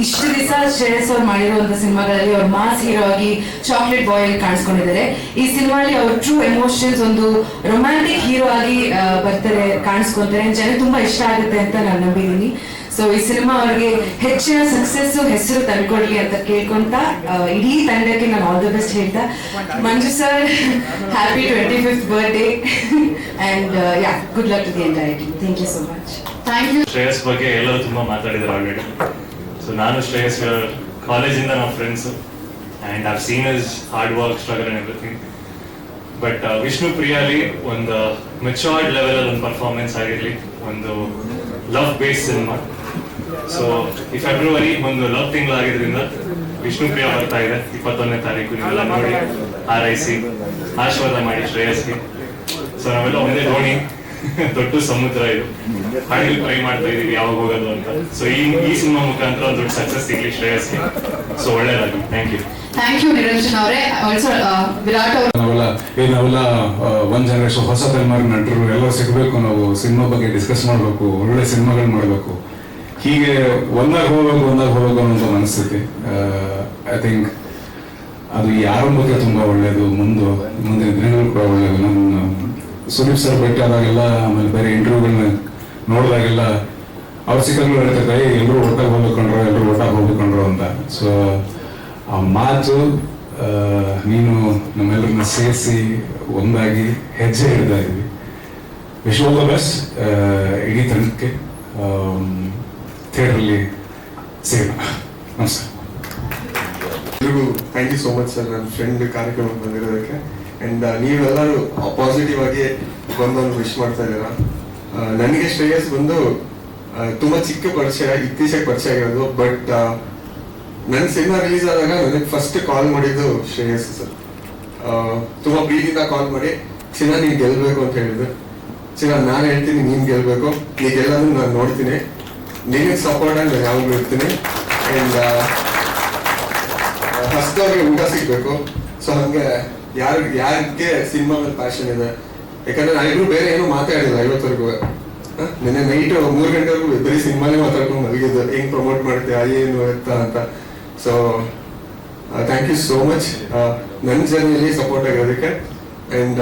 ಇಷ್ಟು ದಿವಸ ಶ್ರೇಯಸ್ ಅವ್ರು ಮಾಡಿರುವಂತ ಸಿನಿಮಾಗಳಲ್ಲಿ ಅವ್ರು ಮಾಸ್ ಹೀರೋ ಆಗಿ ಚಾಕ್ಲೇಟ್ ಬಾಯ್ ಅಲ್ಲಿ ಕಾಣಿಸ್ಕೊಂಡಿದ್ದಾರೆ. ಈ ಸಿನಿಮಾಲಿ ಅವ್ರ ಟ್ರೂ ಎಮೋಷನ್ಸ್, ಒಂದು ರೊಮ್ಯಾಂಟಿಕ್ ಹೀರೋ ಆಗಿ ಬರ್ತಾರೆ, ಕಾಣಿಸ್ಕೊಂತಾರೆ. ಜನ ತುಂಬಾ ಇಷ್ಟ ಆಗುತ್ತೆ ಅಂತ ನಾನು ನಂಬಿದ್ದೀನಿ. ಸೊ ಈ ಸಿನಿಮಾ ಅವ್ರಿಗೆ ಹೆಚ್ಚಿನ ಸಕ್ಸಸ್ ಹೆಸರು ತಂದ್ಕೊಡ್ಲಿ ಅಂತ ಕೇಳ್ಕೊಂತ ಇಡೀ ತಂಡಕ್ಕೆ ನಾನು ಆಲ್ ದ ಬೆಸ್ಟ್ ಹೇಳ್ತಾ, Manju sir happy 25th birthday and yeah good luck to the entire team. Thank you so much. Thank you. Shreyas ಬಗ್ಗೆ ಎಲ್ಲರೂ ತುಂಬಾ ಮಾತಾಡಿದ್ರು ಆಲ್ರೆಡಿ. ಸೊ ನಾನು ಶ್ರೇಯಸ್ ಕಾಲೇಜಿಂದ ನಾವು friends and I've seen his hard work, struggle and everything. But ವಿಷ್ಣುಪ್ರಿಯಾಲಿ ಒಂದು ಮೆಚೂರ್ಡ್ ಲೆವೆಲ್ ಅಲ್ಲಿ ಒಂದು ಪರ್ಫಾರ್ಮೆನ್ಸ್ ಆಗಿರ್ಲಿ, ಒಂದು ಲವ್ ಬೇಸ್ಡ್ ಸಿನಿಮಾ. ಸೊ ಈ ಫೆಬ್ರವರಿ ಒಂದು ಲವ್ ತಿಂಗಳಾಗಿದ್ರಿಂದ ವಿಷ್ಣುಪ್ರಿಯಾ ಬರ್ತಾ ಇದೆ 21ನೇ ತಾರೀಕು. ನೀವೆಲ್ಲ ನೋಡಿ ಹಾರೈಸಿ ಆಶೀರ್ವಾದ ಮಾಡಿ ಶ್ರೇಯಸ್ಗೆ. ಸೊ ನಾವೆಲ್ಲ ಒಂದೇ ದೋಣಿ, ದೊಡ್ಡ ಸಮುದ್ರ ಇದು, ಹಡಗಲ್ಲಿ ಟ್ರೈ ಮಾಡ್ತಾ ಇದೀವಿ ಯಾವಾಗ ಹೋಗೋದು ಅಂತ. ಸೊ ಈ ಸಿನಿಮಾ ಮುಖಾಂತರ ಒಂದು ದೊಡ್ಡ ಸಕ್ಸಸ್ ಸಿಗ್ಲಿ ಶ್ರೇಯಸ್ಗೆ. ಸೊ ಒಳ್ಳೇದಾಗಿ. Thank you. Thank you Niranjan ಅವರೇ. ಆಲ್ಸೋ ವಿರಾಟ್ ಅವರು. ನಾವೆಲ್ಲ ಒಂದ್ ಜನರೇಷನ್ ಹೊಸ ತಲೆಮಾರಿ ನಟರು ಎಲ್ಲ ಸಿಗ್ಬೇಕು, ನಾವು ಸಿನಿಮಾ ಬಗ್ಗೆ ಡಿಸ್ಕಸ್ ಮಾಡ್ಬೇಕು, ಒಳ್ಳೆ ಸಿನಿಮಾಗಳು ಮಾಡ್ಬೇಕು. ಹೀಗೆ ಒಂದಾಗ ಹೋಗ್ಬೇಕು ಅನ್ನೋ ಮನಸ್ಥಿತಿ. ಐ ಥಿಂಕ್ ಅದು ಈ ಆರಂಭಕ್ಕೆ ತುಂಬಾ ಒಳ್ಳೇದು, ಮುಂದಿನ ದಿನಗಳು ಕೂಡ ಒಳ್ಳೇದು. ನಾನು ಸುದೀಪ್ ಸರ್ ಭೇಟಿ ಆದಾಗೆಲ್ಲ, ಆಮೇಲೆ ಬೇರೆ ಇಂಟರ್ವ್ಯೂಗಳನ್ನ ನೋಡಿದಾಗೆಲ್ಲ ಅವ್ರ ಸಿಕ್ಕಂಗಳು ಹೇಳ್ತಾರೆ, ಎಲ್ಲರೂ ಒಟ್ಟಾಗಿ ಹೋಗ್ಬೇಕಂಡ್ರು ಅಂತ. ಸೊ ಆ ಮಾತು ನೀನು ನಮ್ಮೆಲ್ಲರನ್ನ ಸೇರಿಸಿ ಒಂದಾಗಿ ಹೆಜ್ಜೆ ಹಿಡ್ತಾ ಇದ್ವಿ. ವಿಶ್ ಆಲ್ ದ ಬೆಸ್ಟ್ ಇಡೀ ತಂಡಕ್ಕೆ. ಥಿಯೇಟ್ರಲ್ಲಿ ಸಿಗೋಣ. ನಮಸ್ಕಾರ. ಎಲ್ರಿಗೂ thank you so much sir, ನನ್ನ ಫ್ರೆಂಡ್ ಕಾರ್ಯಕ್ರಮಕ್ಕೆ ಬಂದಿರೋದಕ್ಕೆ. ಅಂಡ್ ನೀವೆಲ್ಲರೂ ಪಾಸಿಟಿವ್ ಆಗಿ ಬಂದೊಂದು ವಿಶ್ ಮಾಡ್ತಾ ಇದ್ದೀರಾ. ನನಗೆ ಶ್ರೇಯಸ್ ಬಂದು ತುಂಬಾ ಚಿಕ್ಕ ಪರಿಚಯ, ಇತ್ತೀಚೆಗೆ ಪರಿಚಯ ಆಗಿರೋದು. ಬಟ್ ನನ್ನ ಸಿನಿಮಾ ರಿಲೀಸ್ ಆದಾಗ ನನಗೆ ಫಸ್ಟ್ ಕಾಲ್ ಮಾಡಿದ್ದು ಶ್ರೇಯಸ್ ಸರ್. ತುಂಬಾ ಪ್ರೀತಿಯಿಂದ ಕಾಲ್ ಮಾಡಿ, ಚಿನ್ನ ನೀನ್ ಗೆಲ್ಬೇಕು ಅಂತ ಹೇಳಿದ್ರು. ಚಿನ್ನ ನಾನು ಹೇಳ್ತೀನಿ ನೀನ್ ಗೆಲ್ಬೇಕು, ನೀ ಗೆಲ್ಲೋದನ್ನ ನಾನು ನೋಡ್ತೀನಿ, ನಿನಗೆ ಸಪೋರ್ಟ್ ಆಗಿ ನಾನು ಯಾವಾಗಲೂ ಇರ್ತೀನಿ. ಅಂಡ್ ಹಸ್ದವ್ರಿಗೆ ಊಟ ಸಿಗ್ಬೇಕು. ಸೊ ಹಂಗೆ ಯಾರಿಗೆ ಸಿನಿಮಾ ಮೇಲೆ ಪ್ಯಾಷನ್ ಇದೆ, ಯಾಕಂದ್ರೆ ನಾವಿಬ್ರು ಬೇರೆ ಏನೂ ಮಾತಾಡಿಲ್ಲ ಇವತ್ತವರೆಗೂ. ನಿನ್ನೆ ನೈಟ್ 3 ಗಂಟೆವರೆಗೂ ಬರೀ ಸಿನಿಮಾನೇ ಮಾತಾಡ್ಕೊಂಡು ಮಲಗಿದ್ದು, ಹೆಂಗ್ ಪ್ರಮೋಟ್ ಮಾಡ್ತೀಯ ಏನು ಎತ್ತ ಅಂತ. So thank you so much ನನ್ನ ಜರ್ನಿಯಲ್ಲಿ ಸಪೋರ್ಟ್ ಆಗಿರೋದಕ್ಕೆ. ಆ್ಯಂಡ್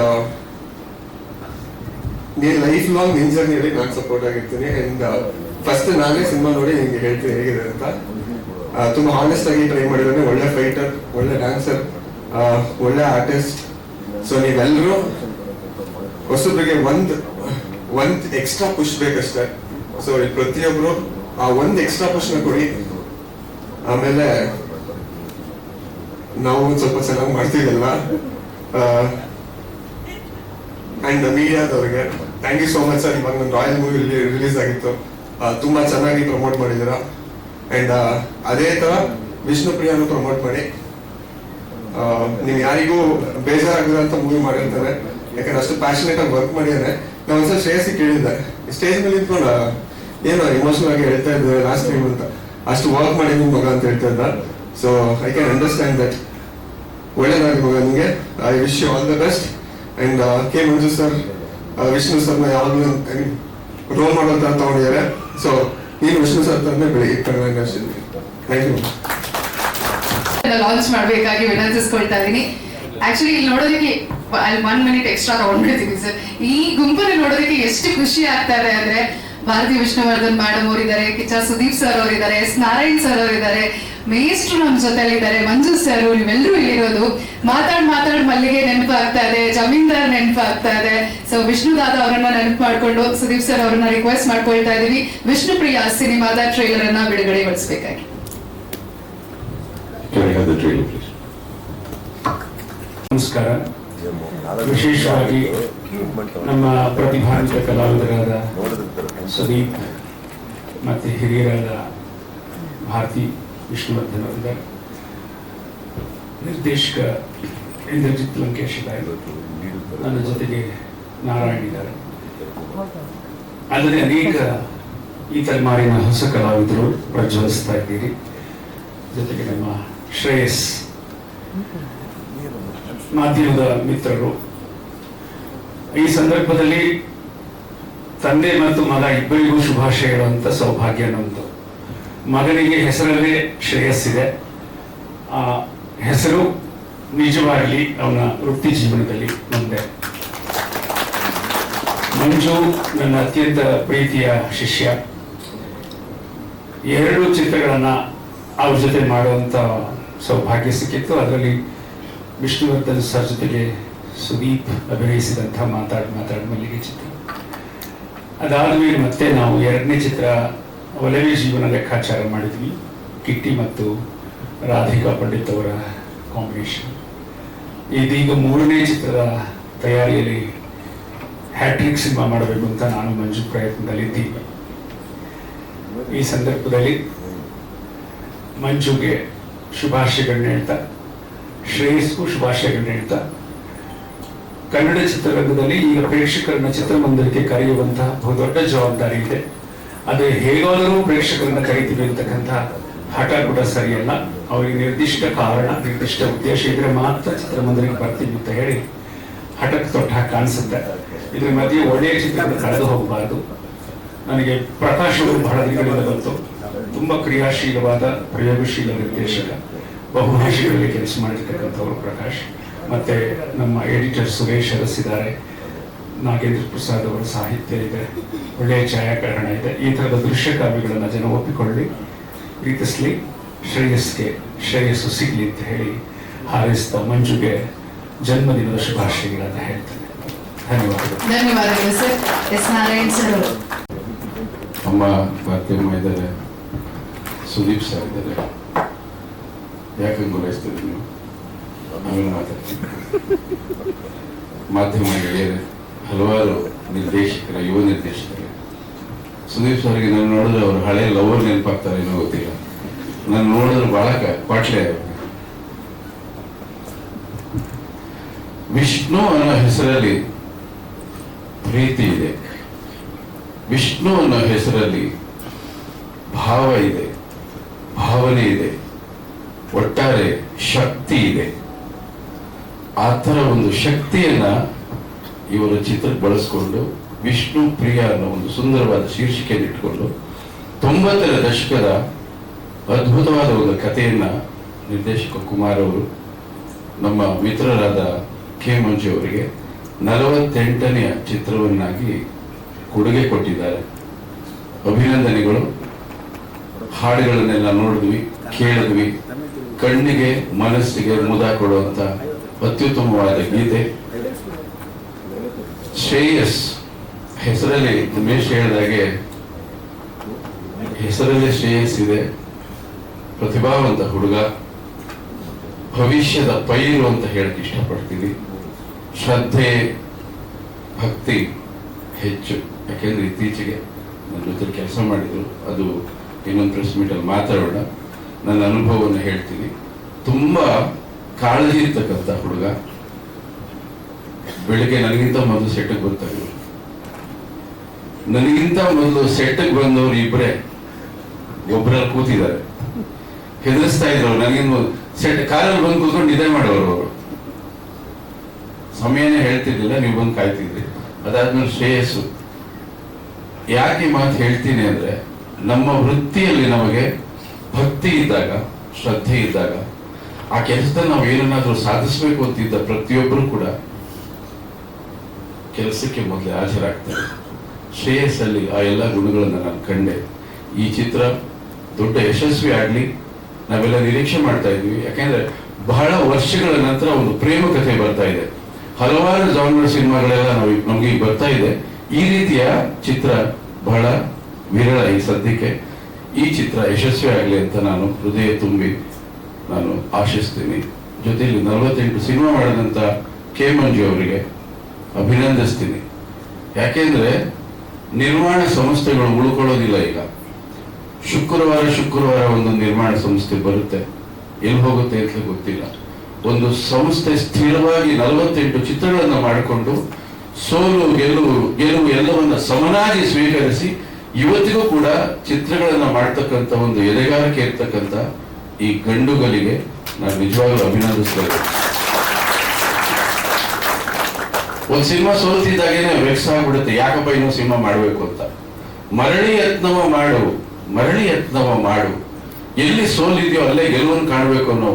ನೀನು ಲೈಫ್ ಲಾಂಗ್ ನಿನ್ನ ಜರ್ನಿಯಲ್ಲಿ ನಾನು ಸಪೋರ್ಟ್ ಆಗಿರ್ತೀನಿ. ಆ್ಯಂಡ್ ಫಸ್ಟ್ ನಾನೇ ಸಿನಿಮಾ ನೋಡಿ ನಿಮಗೆ ಹೇಳ್ತೀನಿ ಹೇಗಿದೆ ಅಂತ. ತುಂಬ ಹಾನೆಸ್ಟ್ ಆಗಿ ಟ್ರೈ ಮಾಡಿದ್ರೆ, ಒಳ್ಳೆ ಫೈಟರ್, ಒಳ್ಳೆ ಡ್ಯಾನ್ಸರ್, ಒಳ್ಳೆ ಆರ್ಟಿಸ್ಟ್. ಸೊ ನೀವೆಲ್ಲರೂ ಹೊಸಬ್ರಿಗೆ ಒಂದು ಎಕ್ಸ್ಟ್ರಾ ಪುಷ್ ಬೇಕಷ್ಟೇ. ಸೊ ಪ್ರತಿಯೊಬ್ಬರು ಆ ಒಂದು ಎಕ್ಸ್ಟ್ರಾ ಪುಷ್ನ ಕೊಡಿ. ಆಮೇಲೆ ನಾವು ಒಂದು ಸ್ವಲ್ಪ ಚೆನ್ನಾಗಿ ಮಾಡ್ತೀವಲ್ಲ. ಆ್ಯಂಡ್ ಮೀಡಿಯಾದವ್ರಿಗೆ thank you so much sir. ಇವಾಗ ನನ್ನ ರಾಯಲ್ ಮೂವಿ ರಿಲೀಸ್ ಆಗಿತ್ತು, ತುಂಬ ಚೆನ್ನಾಗಿ ಪ್ರಮೋಟ್ ಮಾಡಿದ್ದೀರಾ. ಆ್ಯಂಡ್ ಅದೇ ಥರ ವಿಷ್ಣುಪ್ರಿಯಾನು ಪ್ರಮೋಟ್ ಮಾಡಿ. ನೀವು ಯಾರಿಗೂ ಬೇಜಾರಾಗಿರೋಂಥ ಮೂವಿ ಮಾಡಿರ್ತಾರೆ, ಯಾಕಂದ್ರೆ ಅಷ್ಟು ಪ್ಯಾಷನೇಟ್ ಆಗಿ ವರ್ಕ್ ಮಾಡಿದ್ದಾನೆ. ನಾವು ಒಂದ್ಸಲ ಶ್ರೇಯಸ್ಸಿ ಕೇಳಿದ್ದೆ, ಸ್ಟೇಜ್ ಮೇಲೆ ನಿಂತ್ಕೊಂಡು ಏನೋ ಇಮೋಷನಲ್ ಆಗಿ ಹೇಳ್ತಾ ಇದ್ದೆ ಲಾಸ್ಟ್ ಟೈಮ್ ಅಂತ, ಅಷ್ಟು ವರ್ಕ್ ಮಾಡಿ ನಿಮ್ಮ ಮಗ ಅಂತ ಹೇಳ್ತಾ ಇದ್ದ. So I can understand that. ಒಳ್ಳೇದಾಗಿ ಮಗ ನಿಮಗೆ. I wish you all the best. And K Manju sir, Vishnu ಸರ್ನ ಯಾವಾಗಲೂ ರೋಲ್ ಮಾಡೋ ಥರ ತಗೊಂಡಿದ್ದಾರೆ. ಸೊ ನೀನು ವಿಷ್ಣು ಸರ್ ತರನೇ ಬೆಳಿಗ್ಗೆ ಥ್ಯಾಂಕ್ ಯು. ಲಾಂಚ್ ಮಾಡಬೇಕಾಗಿ ವಿನಂತಿಸ್ಕೊಳ್ತಾ ಇದ್ದೀನಿ. ಆಕ್ಚುಲಿ ಇಲ್ಲಿ ನೋಡೋದಕ್ಕೆ ಅಲ್ಲಿ 1 minute ಎಕ್ಸ್ಟ್ರಾ ತಗೊಂಡ್ಬಿಡ್ತೀವಿ ಸರ್. ಈ ಗುಂಪನ್ನು ನೋಡೋದಕ್ಕೆ ಎಷ್ಟು ಖುಷಿ ಆಗ್ತಾ ಇದೆ ಅಂದ್ರೆ, ಭಾರತಿ ವಿಷ್ಣುವರ್ಧನ್ ಮೇಡಮ್ ಅವರಿದ್ದಾರೆ, ಕಿಚ್ಚ ಸುದೀಪ್ ಸರ್ ಅವರಿದ್ದಾರೆ, ಎಸ್ ನಾರಾಯಣ್ ಸರ್ ಅವರಿದ್ದಾರೆ, ಮೇಷ್ಟ್ರು ನಮ್ಮ ಜೊತೆಲಿದ್ದಾರೆ, ಮಂಜು ಸರ್, ನೀವೆಲ್ಲರೂ ಇಲ್ಲಿರೋದು. ಮಾತಾಡ್ ಮಲ್ಲಿಗೆ ನೆನಪಾಗ್ತಾ ಇದೆ, ಜಮೀನ್ದಾರ್ ನೆನಪಾಗ್ತಾ ಇದೆ. ಸೊ ವಿಷ್ಣುದಾದ ಅವರನ್ನ ನೆನಪು ಮಾಡ್ಕೊಂಡು ಸುದೀಪ್ ಸರ್ ಅವರನ್ನ ರಿಕ್ವೆಸ್ಟ್ ಮಾಡ್ಕೊಳ್ತಾ ಇದೀವಿ, ವಿಷ್ಣುಪ್ರಿಯ ಸಿನಿಮಾದ ಟ್ರೈಲರ್ ಅನ್ನ ಬಿಡುಗಡೆಗೊಳಿಸಬೇಕಾಗಿ. ನಮಸ್ಕಾರ. ವಿಶೇಷವಾಗಿ ನಮ್ಮ ಪ್ರತಿಭಾನ್ವಿತ ಕಲಾವಿದರಾದ ಸುದೀಪ್ ಮತ್ತು ಹಿರಿಯರಾದ ಭಾರತಿ ವಿಷ್ಣುವರ್ಧನ್ ಅವರಿದ್ದಾರೆ, ನಿರ್ದೇಶಕ ಇಂದ್ರಜಿತ್ ಲಂಕೇಶ್ ಇದ್ದಾರೆ, ನನ್ನ ಜೊತೆಗೆ ನಾರಾಯಣ್ ಇದ್ದಾರೆ. ಆದರೆ ಅನೇಕ ಈ ತಲೆಮಾರಿನ ಹೊಸ ಕಲಾವಿದರು ಪ್ರಜ್ವಲಿಸ್ತಾ ಇದ್ದೀರಿ. ಜೊತೆಗೆ ನಮ್ಮ ಶ್ರೇಯಸ್, ಮಾಧ್ಯಮದ ಮಿತ್ರರು. ಈ ಸಂದರ್ಭದಲ್ಲಿ ತಂದೆ ಮತ್ತು ಮಗ ಇಬ್ಬರಿಗೂ ಶುಭಾಶಯ ಹೇಳುವಂಥ ಸೌಭಾಗ್ಯ ನಮ್ಮದು. ಮಗನಿಗೆ ಹೆಸರಲ್ಲೇ ಶ್ರೇಯಸ್ಸಿದೆ. ಆ ಹೆಸರು ನಿಜವಾಗಲಿ ಅವನ ವೃತ್ತಿ ಜೀವನದಲ್ಲಿ ಮುಂದೆ. ಮಂಜು ನನ್ನ ಅತ್ಯಂತ ಪ್ರೀತಿಯ ಶಿಷ್ಯ. 2 ಚಿತ್ರಗಳನ್ನು ಅವ್ರ ಜೊತೆ ಮಾಡುವಂಥ ಸೌಭಾಗ್ಯ ಸಿಕ್ಕಿತ್ತು. ಅದರಲ್ಲಿ ವಿಷ್ಣುವರ್ಧನ್ ಸರ್ ಜೊತೆಗೆ ಸುದೀಪ್ ಅಭಿನಯಿಸಿದಂಥ ಮಾತಾಡ್ ಮಲ್ಲಿಗೆ ಚಿತ್ರ. ಅದಾದ ಮೇಲೆ ಮತ್ತೆ ನಾವು 2ನೇ ಚಿತ್ರ ಒಲವೇ ಜೀವನ ಲೆಕ್ಕಾಚಾರ ಮಾಡಿದ್ವಿ. ಕಿಟ್ಟಿ ಮತ್ತು ರಾಧಿಕಾ ಪಂಡಿತ್ ಅವರ ಕಾಂಬಿನೇಷನ್. ಇದೀಗ 3ನೇ ಚಿತ್ರದ ತಯಾರಿಯಲ್ಲಿ ಹ್ಯಾಟ್ರಿಕ್ ಸಿನಿಮಾ ಮಾಡಬೇಕು ಅಂತ ನಾನು ಮಂಜು ಪ್ರಯತ್ನದಲ್ಲಿದ್ದೀವಿ. ಈ ಸಂದರ್ಭದಲ್ಲಿ ಮಂಜುಗೆ ಶುಭಾಶಯಗಳನ್ನ ಹೇಳ್ತಾ, ಶ್ರೇಯಸ್ಗೂ ಶುಭಾಶಯಗಳನ್ನ ಹೇಳ್ತಾ, ಕನ್ನಡ ಚಿತ್ರರಂಗದಲ್ಲಿ ಈಗ ಪ್ರೇಕ್ಷಕರನ್ನ ಚಿತ್ರಮಂದಿರಕ್ಕೆ ಕರೆಯುವಂತಹ ಬಹುದೊಡ್ಡ ಜವಾಬ್ದಾರಿ ಇದೆ. ಅದು ಹೇಗಾದರೂ ಪ್ರೇಕ್ಷಕರನ್ನ ಕರೀತೀವಿ ಅಂತಕ್ಕಂಥ ಹಠ ಕೂಡ ಸರಿಯಲ್ಲ. ಅವರಿಗೆ ನಿರ್ದಿಷ್ಟ ಕಾರಣ, ನಿರ್ದಿಷ್ಟ ಉದ್ದೇಶ ಇದ್ರೆ ಮಾತ್ರ ಚಿತ್ರಮಂದಿರಕ್ಕೆ ಬರ್ತೀವಿ ಅಂತ ಹೇಳಿ ಹಠಕ್ಕೆ ತೊಟ್ಟ ಹಾಕಿ ಕಾಣಿಸುತ್ತೆ. ಇದ್ರ ಮಧ್ಯೆ ಒಳ್ಳೆಯ ಚಿತ್ರಗಳು ಕಳೆದು ಹೋಗಬಾರ್ದು. ನನಗೆ ಪ್ರಕಾಶ್ ಅವರು ಬಹಳ ದಿನಗಳಿಂದ ಬಂತು. ತುಂಬಾ ಕ್ರಿಯಾಶೀಲವಾದ ಪ್ರಯೋಗಶೀಲ ನಿರ್ದೇಶಕ, ಬಹುಭಾಷೆಗಳಲ್ಲಿ ಕೆಲಸ ಮಾಡಿರ್ತಕ್ಕಂಥವ್ರು ಪ್ರಕಾಶ್. ಮತ್ತೆ ನಮ್ಮ ಎಡಿಟರ್ ಸುರೇಶ್ ಅರಸಿದ್ದಾರೆ, ನಾಗೇಂದ್ರ ಪ್ರಸಾದ್ ಅವರ ಸಾಹಿತ್ಯ ಇದೆ, ಒಳ್ಳೆಯ ಛಾಯಾಗ್ರಹಣ ಇದೆ. ಈ ಥರದ ದೃಶ್ಯ ಕಾವ್ಯಗಳನ್ನು ಜನ ಒಪ್ಪಿಕೊಳ್ಳಿ, ಪ್ರೀತಿಸ್ಲಿ, ಶ್ರೇಯಸ್ಸು ಸಿಗ್ಲಿ ಅಂತ ಹೇಳಿ ಹಾರೈಸ್ತಾ ಮಂಜುಗೆ ಜನ್ಮದಿನದ ಶುಭಾಶಯಗಳನ್ನ ಹೇಳ್ತೇನೆ. ಧನ್ಯವಾದಗಳು ಸರ್. S Narayan sir. ಅಮ್ಮ ಭಾರತಿಯಮ್ಮ ಇದ್ದಾರೆ, ಸುದೀಪ್ ಸರ್ ಇದ್ದಾರೆ. ಯಾಕೆ ಗುರೈಸ್ತೀರಿ ನೀವು? ಆಮೇಲೆ ಮಾತಾಡ್ತೀನಿ. ಮಾಧ್ಯಮ ಗೆಳೆಯರೆ, ಹಲವಾರು ನಿರ್ದೇಶಕರ, ಯುವ ನಿರ್ದೇಶಕರು. ಸುದೀಪ್ ಸರ್ಗೆ ನಾನು ನೋಡಿದ್ರೆ ಅವರು ಹಳೆ ಲವರ್ ನೆನಪಾಗ್ತಾರೆ ಏನೋ ಗೊತ್ತಿಲ್ಲ. ನಾನು ನೋಡಿದ್ರೆ ಬಹಳ ಕ್ವಾಟ್ಲೆ. ವಿಷ್ಣು ಅನ್ನೋ ಹೆಸರಲ್ಲಿ ಪ್ರೀತಿ ಇದೆ, ವಿಷ್ಣು ಅನ್ನೋ ಹೆಸರಲ್ಲಿ ಭಾವ ಇದೆ, ಭಾವನೆ ಇದೆ, ಒಟ್ಟಾರೆ ಶಕ್ತಿ ಇದೆ. ಆ ಥರ ಒಂದು ಶಕ್ತಿಯನ್ನ ಇವರ ಚಿತ್ರಕ್ಕೆ ಬಳಸ್ಕೊಂಡು ವಿಷ್ಣು ಪ್ರಿಯ ಅನ್ನೋ ಒಂದು ಸುಂದರವಾದ ಶೀರ್ಷಿಕೆಯನ್ನು ಇಟ್ಕೊಂಡು 90ರ ದಶಕದ ಅದ್ಭುತವಾದ ಒಂದು ಕಥೆಯನ್ನ ನಿರ್ದೇಶಕ ಕುಮಾರ್ ಅವರು ನಮ್ಮ ಮಿತ್ರರಾದ ಕೆ ಮಂಜು ಅವರಿಗೆ 48ನೇ ಚಿತ್ರವನ್ನಾಗಿ ಕೊಡುಗೆ ಕೊಟ್ಟಿದ್ದಾರೆ. ಅಭಿನಂದನೆಗಳು. ಹಾಡುಗಳನ್ನೆಲ್ಲ ನೋಡಿದ್ವಿ, ಕೇಳಿದ್ವಿ, ಕಣ್ಣಿಗೆ ಮನಸ್ಸಿಗೆ ಮುದ ಕೊಡುವಂತ ಅತ್ಯುತ್ತಮವಾದ ಗೀತೆ. ಶ್ರೇಯಸ್ ಹೆಸರಲ್ಲಿ ಉಮೇಶ್ ಹೇಳಿದಾಗೆ ಹೆಸರಲ್ಲೇ ಶ್ರೇಯಸ್ ಇದೆ. ಪ್ರತಿಭಾವಂತ ಹುಡುಗ, ಭವಿಷ್ಯದ ಪೈರು ಅಂತ ಹೇಳಕ್ ಇಷ್ಟಪಡ್ತೀನಿ. ಶ್ರದ್ಧೆ ಭಕ್ತಿ ಹೆಚ್ಚು. ಯಾಕೆಂದ್ರೆ ಇತ್ತೀಚೆಗೆ ನನ್ನ ಜೊತೆ ಕೆಲಸ ಮಾಡಿದ್ರು, ಅದು ಇನ್ನೊಂದು ಪ್ರೆಸ್ ಮೀಟಲ್ಲಿ ಮಾತಾಡೋಣ. ನನ್ನ ಅನುಭವವನ್ನು ಹೇಳ್ತೀನಿ. ತುಂಬಾ ಕಾಳಜಿ ಇರ್ತಕ್ಕಂಥ ಹುಡುಗ. ಬೆಳಿಗ್ಗೆ ನನಗಿಂತ ಮೊದಲು ಸೆಟ್ಗೆ ಬರ್ತಾರೆ. ನನಗಿಂತ ಮೊದಲು ಸೆಟ್ಗೆ ಬಂದವರು ಇಬ್ಬರೇ ಒಬ್ಬರಲ್ಲಿ ಕೂತಿದ್ದಾರೆ. ಹೆದರಿಸ್ತಾ ಇದ್ರು ನನಗಿಂತ ಸೆಟ್ ಕಾರಲ್ಲಿ ಬಂದು ಕೂತ್ಕೊಂಡು ನಿದ್ದೆ ಮಾಡೋರು ಅವರು. ಸಮಯನೇ ಹೇಳ್ತಿರ್ಲಿಲ್ಲ, ನೀವು ಬಂದು ಕಾಯ್ತಿದ್ರಿ. ಅದಾದ್ಮೇಲೆ ಶ್ರೇಯಸ್ಸು. ಯಾಕೆ ಮಾತು ಹೇಳ್ತೀನಿ ಅಂದ್ರೆ, ನಮ್ಮ ವೃತ್ತಿಯಲ್ಲಿ ನಮಗೆ ಭಕ್ತಿ ಇದ್ದಾಗ, ಶ್ರದ್ಧೆ ಇದ್ದಾಗ, ಆ ಕೆಲಸದಲ್ಲಿ ನಾವು ಏನನ್ನಾದ್ರೂ ಸಾಧಿಸಬೇಕು ಅಂತಿದ್ದ ಪ್ರತಿಯೊಬ್ಬರು ಕೂಡ ಕೆಲಸಕ್ಕೆ ಮೊದಲೇ ಹಾಜರಾಗ್ತಾರೆ. ಶ್ರೇಯಸ್ಸಲ್ಲಿ ಆ ಎಲ್ಲ ಗುಣಗಳನ್ನು ನಾನು ಕಂಡೆ. ಈ ಚಿತ್ರ ದೊಡ್ಡ ಯಶಸ್ವಿ ಆಗ್ಲಿ ನಾವೆಲ್ಲ ನಿರೀಕ್ಷೆ ಮಾಡ್ತಾ ಇದ್ವಿ. ಯಾಕೆಂದ್ರೆ ಬಹಳ ವರ್ಷಗಳ ನಂತರ ಒಂದು ಪ್ರೇಮ ಕಥೆ ಬರ್ತಾ ಇದೆ. ಹಲವಾರು ಜಾನರ್ ಸಿನಿಮಾಗಳೆಲ್ಲ ನಮಗೆ ಬರ್ತಾ ಇದೆ. ಈ ರೀತಿಯ ಚಿತ್ರ ಬಹಳ ವಿರಳ ಈ ಸದ್ಯಕ್ಕೆ. ಈ ಚಿತ್ರ ಯಶಸ್ವಿ ಆಗಲಿ ಅಂತ ನಾನು ಹೃದಯ ತುಂಬಿ ನಾನು ಆಶಿಸ್ತೀನಿ. ಜೊತೆಯಲ್ಲಿ 48 ಸಿನಿಮಾ ಮಾಡಿದಂತ ಕೆ ಮಂಜು ಅವರಿಗೆ ಅಭಿನಂದಿಸ್ತೀನಿ. ಯಾಕೆಂದ್ರೆ ನಿರ್ಮಾಣ ಸಂಸ್ಥೆಗಳು ಉಳ್ಕೊಳ್ಳೋದಿಲ್ಲ. ಈಗ ಶುಕ್ರವಾರ ಒಂದೊಂದು ನಿರ್ಮಾಣ ಸಂಸ್ಥೆ ಬರುತ್ತೆ, ಎಲ್ಲಿ ಹೋಗುತ್ತೆ ಅಂತ ಗೊತ್ತಿಲ್ಲ. ಒಂದು ಸಂಸ್ಥೆ ಸ್ಥಿರವಾಗಿ 48 ಚಿತ್ರಗಳನ್ನ ಮಾಡಿಕೊಂಡು ಸೋಲು ಗೆಲುವು ಎಲ್ಲವನ್ನ ಸಮನಾಗಿ ಸ್ವೀಕರಿಸಿ ಇವತ್ತಿಗೂ ಕೂಡ ಚಿತ್ರಗಳನ್ನ ಮಾಡ್ತಕ್ಕಂಥ ಒಂದು ಎದೆಗಾರಿಕೆ ಇರ್ತಕ್ಕಂಥ ಈ ಗಂಡುಗಳಿಗೆ ನಾನು ನಿಜವಾಗ್ಲೂ ಅಭಿನಂದಿಸ್ತೇನೆ. ಒಂದು ಸಿನಿಮಾ ಸೋಲ್ತಿದ್ದಾಗೇನೆ ವೆಕ್ಸ್ ಆಗ್ಬಿಡುತ್ತೆ, ಯಾಕಪ್ಪ ಇನ್ನೂ ಸಿನಿಮಾ ಮಾಡ್ಬೇಕು ಅಂತ. ಮರಳಿ ಯತ್ನವ ಮಾಡು. ಎಲ್ಲಿ ಸೋಲಿದೆಯೋ ಅಲ್ಲೇ ಗೆಲುವನ್ನು ಕಾಣಬೇಕು ಅನ್ನೋ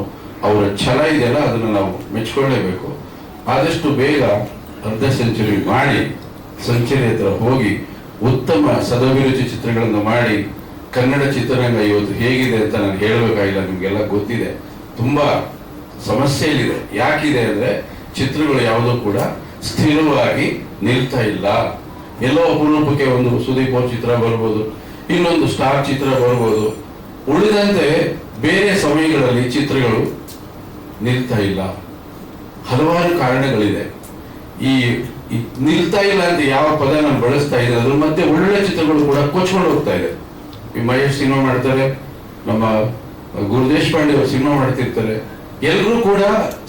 ಅವರ ಛಲ ಇದೆಯಲ್ಲ, ಅದನ್ನ ನಾವು ಮೆಚ್ಕೊಳ್ಳೇಬೇಕು. ಆದಷ್ಟು ಬೇಗ ಅರ್ಧ ಸೆಂಚುರಿ ಮಾಡಿ ಸೆಂಚುರಿ ಹತ್ರ ಹೋಗಿ ಉತ್ತಮ ಸದಭಿರುಚಿ ಚಿತ್ರಗಳನ್ನು ಮಾಡಿ ಕನ್ನಡ ಚಿತ್ರರಂಗ ಇವತ್ತು ಹೇಗಿದೆ ಅಂತ ನಾನು ಹೇಳಬೇಕಾಗಿಲ್ಲ, ನಿಮ್ಗೆಲ್ಲ ಗೊತ್ತಿದೆ. ತುಂಬಾ ಸಮಸ್ಯೆಯಲ್ಲಿದೆ. ಯಾಕಿದೆ ಅಂದ್ರೆ ಚಿತ್ರಗಳು ಯಾವುದೂ ಕೂಡ ಸ್ಥಿರವಾಗಿ ನಿಲ್ತಾ ಇಲ್ಲ. ಎಲ್ಲೋ ಅಪರೂಪಕ್ಕೆ ಒಂದು ಸುದೀಪ್ ಅವ್ರ ಚಿತ್ರ ಬರ್ಬೋದು, ಇನ್ನೊಂದು ಸ್ಟಾರ್ ಚಿತ್ರ ಬರ್ಬೋದು. ಉಳಿದಂತೆ ಬೇರೆ ಸಮಯಗಳಲ್ಲಿ ಚಿತ್ರಗಳು ನಿಲ್ತಾ ಇಲ್ಲ. ಹಲವಾರು ಕಾರಣಗಳಿದೆ. ಈ ನಿಲ್ತಾ ಇಲ್ಲ ಅಂತ ಯಾವ ಪದ ನಾನು ಬಳಸ್ತಾ ಇದ್ದೆ, ಅದ್ರ ಮತ್ತೆ ಒಳ್ಳೆ ಚಿತ್ರಗಳು ಕೂಡ ಕೊಚ್ಕೊಂಡು ಹೋಗ್ತಾ ಇದೆ. ಈ ಮಹೇಶ್ ಸಿನಿಮಾ ಮಾಡ್ತಾರೆ, ನಮ್ಮ ಗುರುದೇಶಪಾಂಡೆ ಅವರು ಸಿನಿಮಾ ಮಾಡ್ತಿರ್ತಾರೆ. ಎಲ್ಲರೂ ಕೂಡ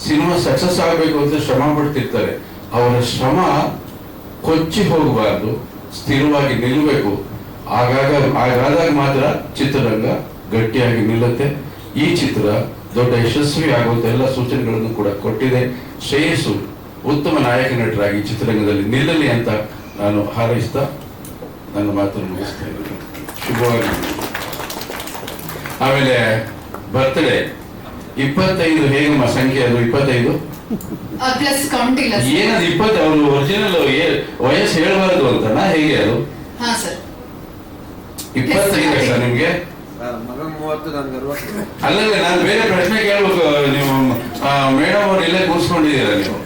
ಸಿನಿಮಾ ಸಕ್ಸಸ್ ಆಗಬೇಕು ಅಂತ ಶ್ರಮ ಪಡ್ತಿರ್ತಾರೆ. ಅವರ ಶ್ರಮ ಕೊಚ್ಚಿ ಹೋಗಬಾರ್ದು, ಸ್ಥಿರವಾಗಿ ನಿಲ್ಲಬೇಕು. ಹಾಗಾದಾಗ ಮಾತ್ರ ಚಿತ್ರರಂಗ ಗಟ್ಟಿಯಾಗಿ ನಿಲ್ಲುತ್ತೆ. ಈ ಚಿತ್ರ ದೊಡ್ಡ ಯಶಸ್ವಿ ಆಗುವಂತ ಎಲ್ಲ ಸೂಚನೆಗಳನ್ನು ಕೂಡ ಕೊಟ್ಟಿದೆ. ಶ್ರೇಯಸ್ಸು ಉತ್ತಮ ನಾಯಕ ನಟರಾಗಿ ಚಿತ್ರರಂಗದಲ್ಲಿ ನಿಲ್ಲಲಿ ಅಂತ ನಾನು ಹಾರೈಸ್ತಾ ನನ್ನ ಮಾತನ್ನು ಮುಗಿಸ್ತಾ ಇದ್ದೀನಿ. ಶುಭವಾಗಿ. ಆಮೇಲೆ ಬರ್ತ್ಡೇ 25 ಹೇಗಮ್ಮ ಸಂಖ್ಯೆ? ಅದು 25 ಪ್ಲಸ್ ಕೌಂಟ್ ಇಲ್ಲ ಏನದು 20? ಅವರು ಒರಿಜಿನಲ್ ವಯಸ್ಸು ಹೇಳಬಾರದು ಅಂತನಾ? ಹೇಗೆ ಅದು? ಹಾ ಸರ್ 25 ಸರ್ ನಿಮ್ಗೆ? ಅಲ್ಲಲ್ಲ, ನಾನು ಬೇರೆ ಪ್ರಶ್ನೆ ಕೇಳ್ಬೇಕು. ನೀವು ಮೇಡಮ್ ಅವ್ರು ಇಲ್ಲೇ ಕೂರ್ಸ್ಕೊಂಡಿದ್ದೀರಾ ನೀವು?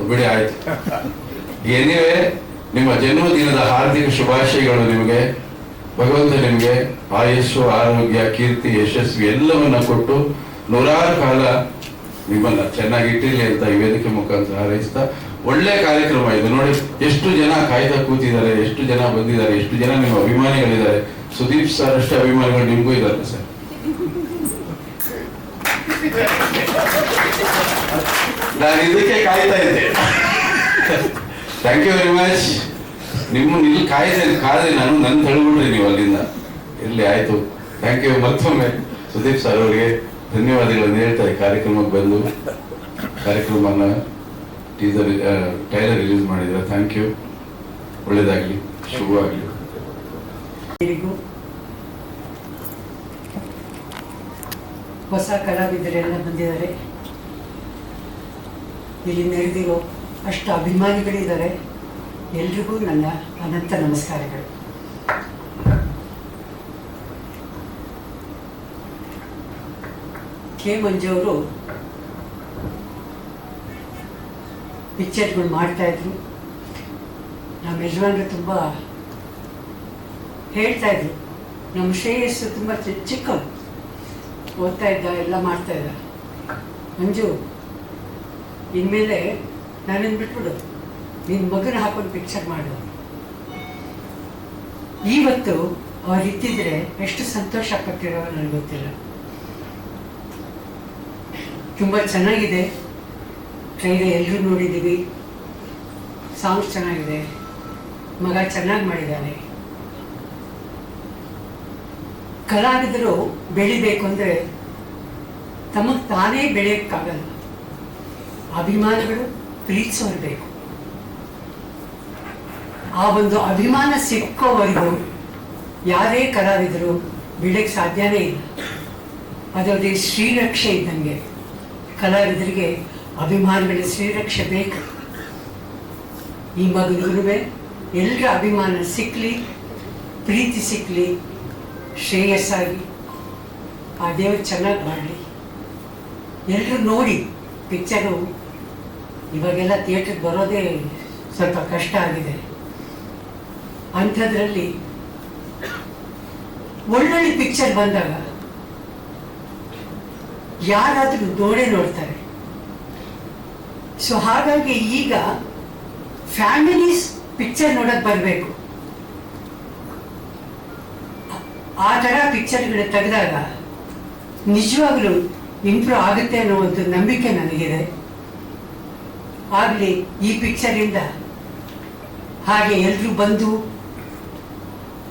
ಬಿಡಿ, ಆಯ್ತು. ಏನಿವೆ, ನಿಮ್ಮ ಜನ್ಮದಿನದ ಹಾರ್ದಿಕ ಶುಭಾಶಯಗಳು ನಿಮಗೆ. ಭಗವಂತ ನಿಮಗೆ ಆಯುಷ್ಯ, ಆರೋಗ್ಯ, ಕೀರ್ತಿ, ಯಶಸ್ವಿ ಎಲ್ಲವನ್ನ ಕೊಟ್ಟು 100 ಕಾಲ ನಿಮ್ಮನ್ನ ಚೆನ್ನಾಗಿಟ್ಟಿರ್ಲಿ ಅಂತ ಈ ವೇದಿಕೆ ಮುಖಾಂತರ ಹಾರೈಸ್ತಾ, ಒಳ್ಳೆ ಕಾರ್ಯಕ್ರಮ ಇದು. ನೋಡಿ ಎಷ್ಟು ಜನ ಕಾಯ್ತಾ ಕೂತಿದ್ದಾರೆ, ಎಷ್ಟು ಜನ ಬಂದಿದ್ದಾರೆ, ಎಷ್ಟು ಜನ ನಿಮ್ಮ ಅಭಿಮಾನಿಗಳಿದ್ದಾರೆ. ಸುದೀಪ್ ಸರ್ ಅಷ್ಟೇ ಅಭಿಮಾನಿಗಳು ನಿಮ್ಗೂ ಇದ್ದಾರೆ ಸರ್. ನಾನು ಇದಕ್ಕೆ ಕಾಯ್ತಾ ಇದ್ದೆ. Thank you very much. ನಿಮ್ಮ ಇಲ್ಲಿ ಕಾಯ್ದೆ ನಾನು ನನ್ನ ತಳ್ಬಿಡ್ರಿ ನೀವು ಅಲ್ಲಿಂದ. ಇರ್ಲಿ, ಆಯ್ತು. Thank you. ಮತ್ತೊಮ್ಮೆ ಸುದೀಪ್ ಸರ್ ಅವರಿಗೆ ಧನ್ಯವಾದಗಳನ್ನು ಹೇಳ್ತಾರೆ. ಕಾರ್ಯಕ್ರಮಕ್ಕೆ ಬಂದು ಕಾರ್ಯಕ್ರಮನ ಟ್ರೈಲರ್ ರಿಲೀಸ್ ಮಾಡಿದ್ರೆ ಥ್ಯಾಂಕ್ ಯು. ಒಳ್ಳೇದಾಗ್ಲಿ, ಶುಭವಾಗ್ಲಿ. ಹೊಸ ಕಲಾವಿದರೆಲ್ಲ ಬಂದಿದ್ದಾರೆ. ಇಲ್ಲಿ ನೆರೆದಿರೋ ಅಷ್ಟು ಅಭಿಮಾನಿಗಳಿದ್ದಾರೆ. ಎಲ್ರಿಗೂ ನನ್ನ ಅನಂತ ನಮಸ್ಕಾರಗಳು. ಕೆ ಮಂಜು ಅವರು ಪಿಕ್ಚರ್ಗಳು ಮಾಡ್ತಾಯಿದ್ರು. ನಮ್ಮ ಯಜಮಾನರು ತುಂಬ ಹೇಳ್ತಾಯಿದ್ರು, ನಮ್ಮ ಶ್ರೇಯಸ್ಸು ತುಂಬ ಚಿಕ್ಕವು, ಓದ್ತಾ ಇದ್ದ, ಎಲ್ಲ ಮಾಡ್ತಾಯಿದ್ದ. ಮಂಜು, ಇನ್ಮೇಲೆ ನನ್ನನ್ನು ಬಿಟ್ಬಿಡು, ನಿನ್ನ ಮಗನ ಹಾಕೊಂಡು ಪಿಕ್ಚರ್ ಮಾಡು. ಇವತ್ತು ಅವ್ರು ಇದ್ದಿದ್ರೆ ಎಷ್ಟು ಸಂತೋಷ ಪಟ್ಟಿರೋ ನನಗೆ ಗೊತ್ತಿಲ್ಲ. ತುಂಬ ಚೆನ್ನಾಗಿದೆ. ಟ್ರೈಲರ್ ಎಲ್ಲರೂ ನೋಡಿದ್ದೀವಿ. ಸಾಂಗ್ಸ್ ಚೆನ್ನಾಗಿದೆ. ಮಗ ಚೆನ್ನಾಗಿ ಮಾಡಿದ್ದಾನೆ. ಕಲಾವಿದರು ಬೆಳಿಬೇಕು ಅಂದರೆ ತಮಗೆ ತಾನೇ ಬೆಳೆಯೋಕ್ಕಾಗಲ್ಲ. ಅಭಿಮಾನಿಗಳು ಪ್ರೀತಿಸೋರು ಬೇಕು. ಆ ಒಂದು ಅಭಿಮಾನ ಸಿಕ್ಕೋವರೆಗೂ ಯಾರೇ ಕಲಾವಿದರು ಬೆಳೆಯಕ್ಕೆ ಸಾಧ್ಯನೇ ಇಲ್ಲ. ಅದರದೇ ಶ್ರೀರಕ್ಷೆ ಇದ್ದಂಗೆ ಕಲಾವಿದರಿಗೆ ಅಭಿಮಾನಿಗಳ ಶ್ರೀರಕ್ಷೆ ಬೇಕು. ಈ ಮಗನಿಗೂ ಎಲ್ಲರ ಅಭಿಮಾನ ಸಿಕ್ಕಲಿ, ಪ್ರೀತಿ ಸಿಕ್ಕಲಿ, ಶ್ರೇಯಸ್ಸಾಗಿ ಆ ದೇವರು ಚೆನ್ನಾಗಿ ಮಾಡಲಿ. ಎಲ್ಲರೂ ನೋಡಿ ಪಿಕ್ಚರು. ಇವಾಗೆಲ್ಲ ಥಿಯೇಟ್ರಿಗೆ ಬರೋದೇ ಸ್ವಲ್ಪ ಕಷ್ಟ ಆಗಿದೆ. ಅಂಥದ್ರಲ್ಲಿ ಒಳ್ಳೊಳ್ಳೆ ಪಿಕ್ಚರ್ ಬಂದಾಗ ಯಾರಾದರೂ ನೋಡ್ತಾರೆ. ಸೊ ಹಾಗಾಗಿ ಈಗ ಫ್ಯಾಮಿಲೀಸ್ ಪಿಕ್ಚರ್ ನೋಡೋಕೆ ಬರಬೇಕು. ಆ ಥರ ಪಿಕ್ಚರ್ಗಳು ತೆಗೆದಾಗ ನಿಜವಾಗ್ಲೂ ಇಂಪ್ರೂವ್ ಆಗುತ್ತೆ ಅನ್ನೋ ಒಂದು ನಂಬಿಕೆ ನನಗಿದೆ. ಆಗಲಿ ಈ ಪಿಕ್ಚರಿಂದ ಹಾಗೆ ಎಲ್ಲರೂ ಬಂದು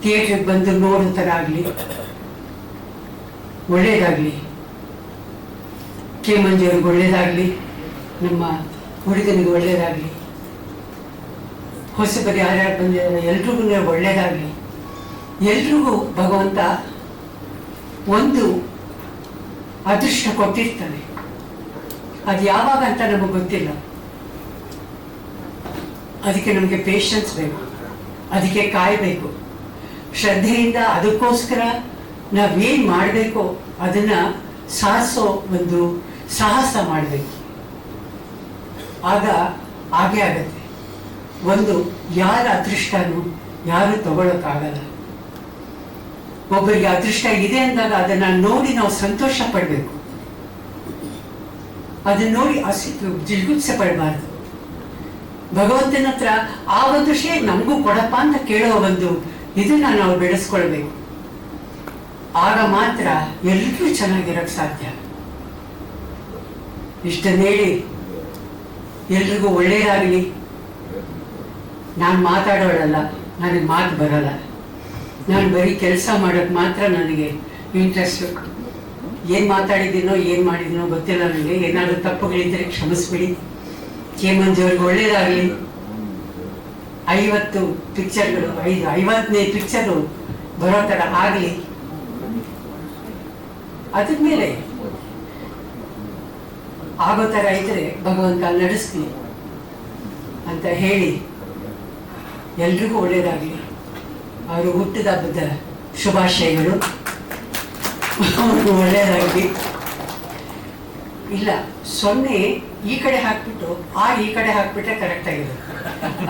ಥಿಯೇಟ್ರಿಗೆ ಬಂದು ನೋಡೋ ಥರ ಆಗಲಿ, ಒಳ್ಳೇದಾಗಲಿ. ಕೆ ಮಂಜುವ್ರಿಗೆ ಒಳ್ಳೇದಾಗಲಿ, ನಮ್ಮ ಹುಡುಗನಿಗೆ ಒಳ್ಳೇದಾಗಲಿ, ಹೊಸಬರು ಯಾರ್ಯಾರು ಬಂದಿದ್ದಾರೆ ಎಲ್ರಿಗೂ ಒಳ್ಳೇದಾಗಲಿ. ಎಲ್ರಿಗೂ ಭಗವಂತ ಒಂದು ಅದೃಷ್ಟ ಕೊಟ್ಟಿರ್ತಾನೆ. ಅದು ಯಾವಾಗ ಅಂತ ನಮಗೆ ಗೊತ್ತಿಲ್ಲ. ಅದಕ್ಕೆ ನಮಗೆ ಪೇಷನ್ಸ್ ಬೇಕು, ಅದಕ್ಕೆ ಕಾಯಬೇಕು, ಶ್ರದ್ಧೆಯಿಂದ ಅದಕ್ಕೋಸ್ಕರ ನಾವೇನು ಮಾಡಬೇಕೋ ಅದನ್ನು ಸಾಧಿಸೋ ಒಂದು ಸಾಹಸ ಮಾಡಬೇಕು. ಆಗ ಹಾಗೆ ಆಗತ್ತೆ. ಒಂದು ಯಾರ ಅದೃಷ್ಟನೂ ಯಾರು ತಗೊಳ್ಳೋಕ್ಕಾಗಲ್ಲ. ಒಬ್ಬರಿಗೆ ಅದೃಷ್ಟ ಇದೆ ಅಂದಾಗ ಅದನ್ನು ನೋಡಿ ನಾವು ಸಂತೋಷ ಪಡಬೇಕು. ಅದನ್ನ ನೋಡಿ ಜಿಲ್ಗುತ್ಸೆ ಪಡಬಾರ್ದು. ಭಗವಂತನ ಹತ್ರ ಆ ಒಂದು ಶೇ ನಮಗೂ ಕೊಡಪ್ಪ ಅಂತ ಕೇಳೋ ಒಂದು ಇದನ್ನ ನಾವು ಬೆಳೆಸ್ಕೊಳ್ಬೇಕು. ಆಗ ಮಾತ್ರ ಎಲ್ಲರೂ ಚೆನ್ನಾಗಿರೋಕ್ಕೆ ಸಾಧ್ಯ. ಇಷ್ಟನ್ನ ಹೇಳಿ ಎಲ್ರಿಗೂ ಒಳ್ಳೆಯದಾಗಲಿ. ನಾನು ಮಾತಾಡೋಳಲ್ಲ, ನನಗೆ ಮಾತು ಬರಲ್ಲ. ನಾನು ಬರೀ ಕೆಲಸ ಮಾಡೋಕ್ಕೆ ಮಾತ್ರ ನನಗೆ ಇಂಟ್ರೆಸ್ಟು. ಏನು ಮಾತಾಡಿದ್ದೀನೋ ಏನು ಮಾಡಿದ್ದೀನೋ ಗೊತ್ತಿಲ್ಲ ನನಗೆ. ಏನಾದರೂ ತಪ್ಪುಗಳಿದ್ದರೆ ಕ್ಷಮಿಸ್ಬಿಡಿ. ಕೆ ಮಂಜುವ್ರಿಗೆ ಒಳ್ಳೇದಾಗಲಿ. 50 ಪಿಕ್ಚರ್ಗಳು, 50ನೇ ಪಿಕ್ಚರು ಬರೋ ಥರ ಆಗಲಿ. ಅದ್ರ ಮೇಲೆ ಆಗೋ ಥರ ಇದ್ದರೆ ಭಗವಂತ ನಡೆಸ್ಲಿ ಅಂತ ಹೇಳಿ ಎಲ್ರಿಗೂ ಒಳ್ಳೇದಾಗಲಿ. ಅವರು ಹುಟ್ಟಿದ ಹಬ್ಬದ ಶುಭಾಶಯಗಳು. ಅವ್ರಿಗೂ ಒಳ್ಳೇದಾಗಲಿ. ಇಲ್ಲ 0 ಈ ಕಡೆ ಹಾಕ್ಬಿಟ್ಟು ಈ ಕಡೆ ಹಾಕ್ಬಿಟ್ರೆ ಕರೆಕ್ಟ್ ಆಗಿರುತ್ತೆ.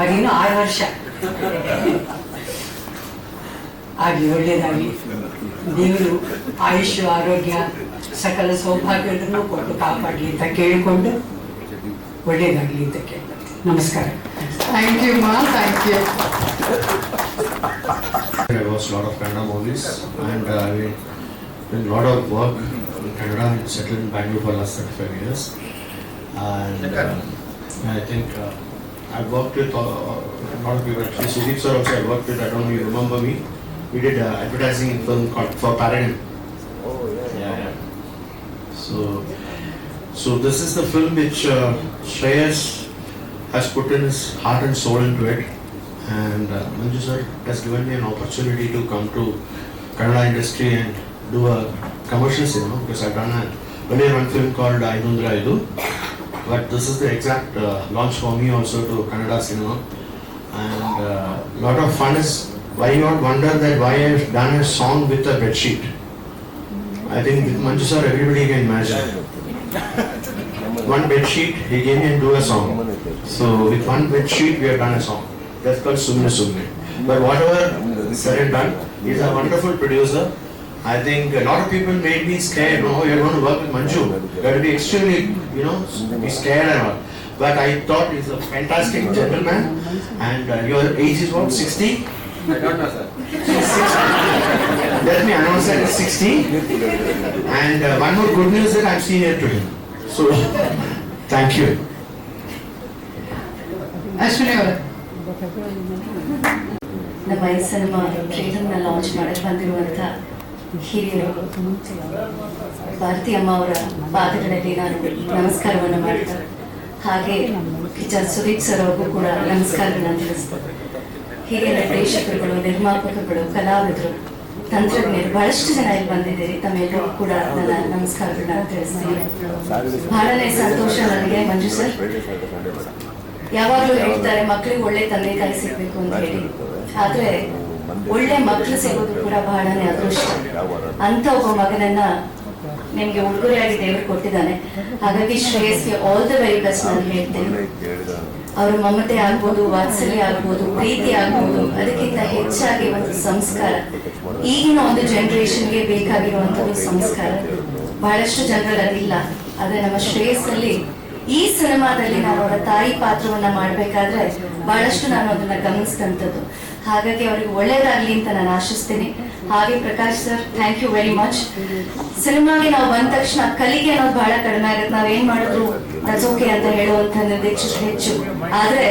ಅದಿನ್ನೂ 6 ವರ್ಷ ಆಗಲಿ, ಒಳ್ಳೇದಾಗಲಿ. ದೇವರು ಆಯುಷ್ಯ, ಆರೋಗ್ಯ, ಸಕಲ ಸೌಭಾಗ್ಯಗಳನ್ನು ಕೊಟ್ಟು ಕಾಪಾಡಲಿ ಅಂತ ಕೇಳಿಕೊಂಡು ಒಳ್ಳೇದಾಗಲಿ ಅಂತ ಕೇಳ್ತಾರೆ. ನಮಸ್ಕಾರ. ಥ್ಯಾಂಕ್ ಯು ಮಾ, thank you. I watched a lot of Kannada movies and I did a lot of work in Kannada and settled in Bangalore for the last 35 years. And I think I've worked with a lot of people. Actually, Sudeep sir also I worked with. I don't know if you remember me. We did advertising in film called for Paradigm. Oh yeah. So this is the film which Shreyas has put in his heart and soul into it. And Manju sir has given me an opportunity to come to Kannada industry and do a commercial cinema because I've done earlier one film called Ainundra Idu, but this is the exact launch for me also to Kannada cinema, and lot of fun is why not wonder that why I've done a song with a bed sheet. I think with Manju sir everybody can imagine. One bed sheet he gave me and do a song. So with one bed sheet we have done a song. That's called Sumne Sumne. But whatever said and done, he's a wonderful producer. I think a lot of people made me scared. Oh, you're going to work with Manju. You have to be extremely, be scared and all. But I thought he's a fantastic gentleman. And your age is what, 60? I don't know, sir. Let me announce that it's 60. And one more good news that I'm senior to him. So, thank you. Ashwini ಅವರ ನಮ್ಮ ಈ ಸಿನಿಮಾ ಟ್ರೇಲರ್ನ ಲಾಂಚ್ ಮಾಡಕ್ಕೆ ಬಂದಿರುವಂಥ ಹಿರಿಯರು ಭಾರತಿ ಅಮ್ಮ ಅವರ ಪಾದಗಳಲ್ಲಿ ನಾನು ನಮಸ್ಕಾರವನ್ನು ಮಾಡ್ತಾ ಹಾಗೆ ಕಿಚನ್ ಸುದೀಪ್ ಸರ್ ಅವ್ರಿಗೂ ಕೂಡ ನಮಸ್ಕಾರಗಳನ್ನು ತಿಳಿಸ್ತಾರೆ. ಹಿರಿಯ ನಿರ್ದೇಶಕರುಗಳು, ನಿರ್ಮಾಪಕರುಗಳು, ಕಲಾವಿದರು, ತಂತ್ರಜ್ಞರು ಬಹಳಷ್ಟು ಜನ ಇಲ್ಲಿ ಬಂದಿದ್ದೀರಿ. ತಮ್ಮೆಲ್ಲರಿಗೂ ಕೂಡ ನನ್ನ ನಮಸ್ಕಾರಗಳನ್ನ ತಿಳಿಸ್ತೀನಿ. ಬಹಳನೇ ಸಂತೋಷ ನನಗೆ. ಮಂಜು ಸರ್ ಯಾವಾಗಲೂ ಹೇಳ್ತಾರೆ ಮಕ್ಕಳಿಗೆ ಒಳ್ಳೆ ತಂದೆ ತಾಯಿ ಸಿಗ್ಬೇಕು ಅಂತ ಹೇಳಿ, ಆದ್ರೆ ಒಳ್ಳೆ ಮಕ್ಕಳು ಸಿಗೋದು ಕೂಡ ಬಹಳನೇ ಅದೃಷ್ಟ. ಅಂತ ಒಬ್ಬ ಮಗನನ್ನ ನಿಮ್ಗೆ ಉಡುಗೊರೆಯಾಗಿ ದೇವರು ಕೊಟ್ಟಿದ್ದಾನೆ. ಹಾಗಾಗಿ ಶ್ರೇಯಸ್ಗೆ ಆಲ್ ದ ವೆರಿ ಬೆಸ್ಟ್ ನಾನು ಹೇಳ್ತೇನೆ. ಅವ್ರ ಮಮತೆ ಆಗ್ಬೋದು, ವಾತ್ಸಲ್ಯ ಆಗ್ಬೋದು, ಪ್ರೀತಿ ಆಗ್ಬೋದು, ಅದಕ್ಕಿಂತ ಹೆಚ್ಚಾಗಿ ಒಂದು ಸಂಸ್ಕಾರ. ಈಗಿನ ಒಂದು ಜನರೇಷನ್ಗೆ ಬೇಕಾಗಿರುವಂತಹ ಸಂಸ್ಕಾರ ಬಹಳಷ್ಟು ಜನರಲ್ಲಿ ಅದಿಲ್ಲ. ಆದ್ರೆ ನಮ್ಮ ಶ್ರೇಯಸ್ಸಲ್ಲಿ ಈ ಸಿನಿಮಾದಲ್ಲಿ ನಾನು ಅವರ ತಾಯಿ ಪಾತ್ರವನ್ನ ಮಾಡ್ಬೇಕಾದ್ರೆ ಬಹಳಷ್ಟು ನಾನು ಅದನ್ನ ಗಮನಿಸಿದಂಥದ್ದು. ಹಾಗಾಗಿ ಅವ್ರಿಗೆ ಒಳ್ಳೇದಾಗ್ಲಿ ಅಂತ ನಾನು ಆಶಿಸ್ತೀನಿ. ಹಾಗೆ Prakash sir, thank you very much. ಸಿನಿಮಾಗೆ ನಾವು ಬಂದ ತಕ್ಷಣ ಕಲಿಕೆ ಅನ್ನೋದು ಬಹಳ ಕಡಿಮೆ ಆಗುತ್ತೆ. ನಾವೇನ್ ಮಾಡಿದ್ರು ಓಕೆ ಅಂತ ಹೇಳುವಂತ ನಿರ್ದೇಶಕರು ಹೆಚ್ಚು. ಆದ್ರೆ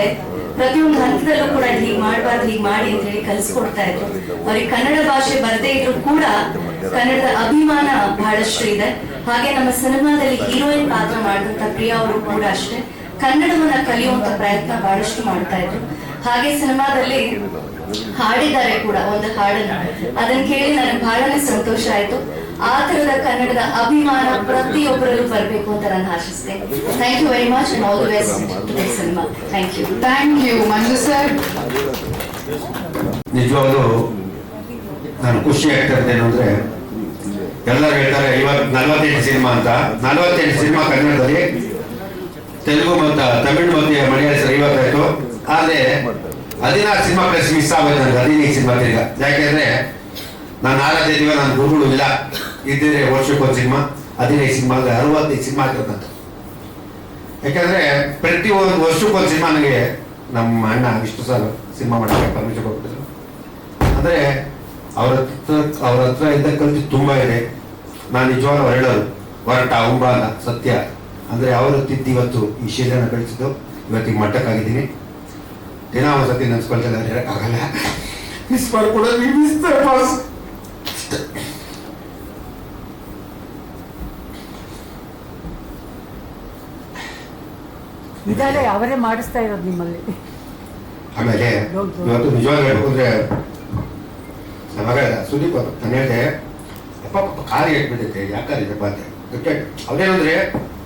ಪ್ರತಿಯೊಂದು ಹಂತದಲ್ಲೂ ಕೂಡ ಹೀಗೆ ಮಾಡಬಾರ್ದು, ಹೀಗೆ ಮಾಡಿ ಅಂತ ಹೇಳಿ ಕಲಿಸ್ಕೊಡ್ತಾ ಇದ್ರು. ಅವ್ರಿಗೆ ಕನ್ನಡ ಭಾಷೆ ಬರದೇ ಇದ್ರು ಕೂಡ ಕನ್ನಡದ ಅಭಿಮಾನ ಬಹಳಷ್ಟು ಇದೆ. ಹಾಗೆ ನಮ್ಮ ಸಿನಿಮಾದಲ್ಲಿ ಹೀರೋಯಿನ್ ಪಾತ್ರ ಮಾಡಿದಂತ ಪ್ರಿಯಾ ಅವರು ಕೂಡ ಅಷ್ಟೇ ಕನ್ನಡವನ್ನ ಕಲಿಯುವಂತ ಪ್ರಯತ್ನ ಬಹಳಷ್ಟು ಮಾಡ್ತಾ ಇದ್ರು. ಹಾಗೆ ಸಿನಿಮಾದಲ್ಲಿ ಹಾಡಿದ್ದಾರೆ ಕೂಡ ಒಂದು ಹಾಡನ್ನ, ಅದನ್ನ ಕೇಳಿ ನನಗೆ ಬಹಳನೇ ಸಂತೋಷ ಆಯ್ತು. ಆ ತರದ ಕನ್ನಡದ ಅಭಿಮಾನ ಪ್ರತಿಯೊಬ್ಬರಲ್ಲೂ ಬರಬೇಕು ಅಂತ ನಾನು ಆಶಿಸ್ತೇನೆ. Thank you very much and all the best to the cinema. Thank you. Thank you Manju sir. ನಿಜವಾಗ್ಲೂ ನಾನು ಖುಷಿ ಆಗ್ತಾ ಇದ್ದೇನೆ ಅಂದ್ರೆ, ಎಲ್ಲರೂ ಹೇಳ್ತಾರೆ ಇವತ್ತು 48 ಸಿನಿಮಾ ಅಂತ. 48 ಸಿನಿಮಾ ಕನ್ನಡದಲ್ಲಿ, ತೆಲುಗು ಮತ್ತು ತಮಿಳು ಮತ್ತು ಮಲಯಾಳ 50 ಆಯ್ತು. ಆದ್ರೆ 16 ಸಿನಿಮಾ ಪ್ಲಸ್ ಮಿಸ್ ಆಗೋದು ನನಗೆ. 15 ಸಿನಿಮಾ ತಿರ್ಗ. ಯಾಕೆಂದ್ರೆ ನಾನು 4 ದಿನ ನನ್ನ ಗುರುಗಳು ಇಲ್ಲ ಇದ್ದಿದ್ರೆ ವರ್ಷಕ್ಕೊಂದು ಸಿನಿಮಾ, 15 ಸಿನಿಮಾ 65 ಸಿನಿಮಾ ಆಗ್ತದಂತ. ಯಾಕಂದ್ರೆ ಪ್ರತಿ ಒಂದು ವರ್ಷಕ್ಕೊಂದು ಸಿನಿಮಾ ನನಗೆ ನಮ್ಮ ಅಣ್ಣ ಇಷ್ಟು ಸಲ ಸಿನಿಮಾ ಮಾಡೋಕ್ಕೆ ಪರ್ಮಿಷನ್ ಕೊಟ್ಟಿದ್ರು. ಅಂದ್ರೆ ಅವ್ರ ಹತ್ರ ಇದ್ದ ಕಲ್ತು ತುಂಬಾ ಇದೆ. ನಾನು ನಿಜವಾಗ್ಲೂ ಹೇಳೋದು ಹೊರಟ ಉಂಬ ಅಲ್ಲ, ಸತ್ಯ. ಅಂದ್ರೆ ಅವರು ತಿದ್ದು ಇವತ್ತು ಈ ಶೀಲನ ಬೆಳೆಸಿದ್ದು ಇವತ್ತಿಗೆ ಮಟ್ಟಕ್ಕಾಗಿದ್ದೀನಿ. ದಿನ ಒಂದ್ಸತಿ ನೆನ್ಸ್ಕೊಳ್ತಾ ಹೇಳಕ್ಕಾಗಲ್ಲ. ಮಿಸ್ ಮಾಡ್ಕೊಡೋದು ಇದಾರೆ ಅವರೇ ಮಾಡಿಸ್ತಾ ಇರೋದು ನಿಮ್ಮಲ್ಲಿ. ಆಮೇಲೆ ಇವತ್ತು ನಿಜವಾಗಿ ಹೇಳ್ಬೇಕು ಅಂದ್ರೆ ನಮಗ ಸುದೀಪ್ ನಾನು ಹೇಳಿದೆ, ಅಪ್ಪ ಕಾರ್ ಹೇಳ್ಬಿಟ್ಟಿದ್ದೆ ಯಾಕಾರಿದಪ್ಪ ಅಂತ. ಕ್ರಿಕೆಟ್ ಅವ್ರೇನಂದ್ರೆ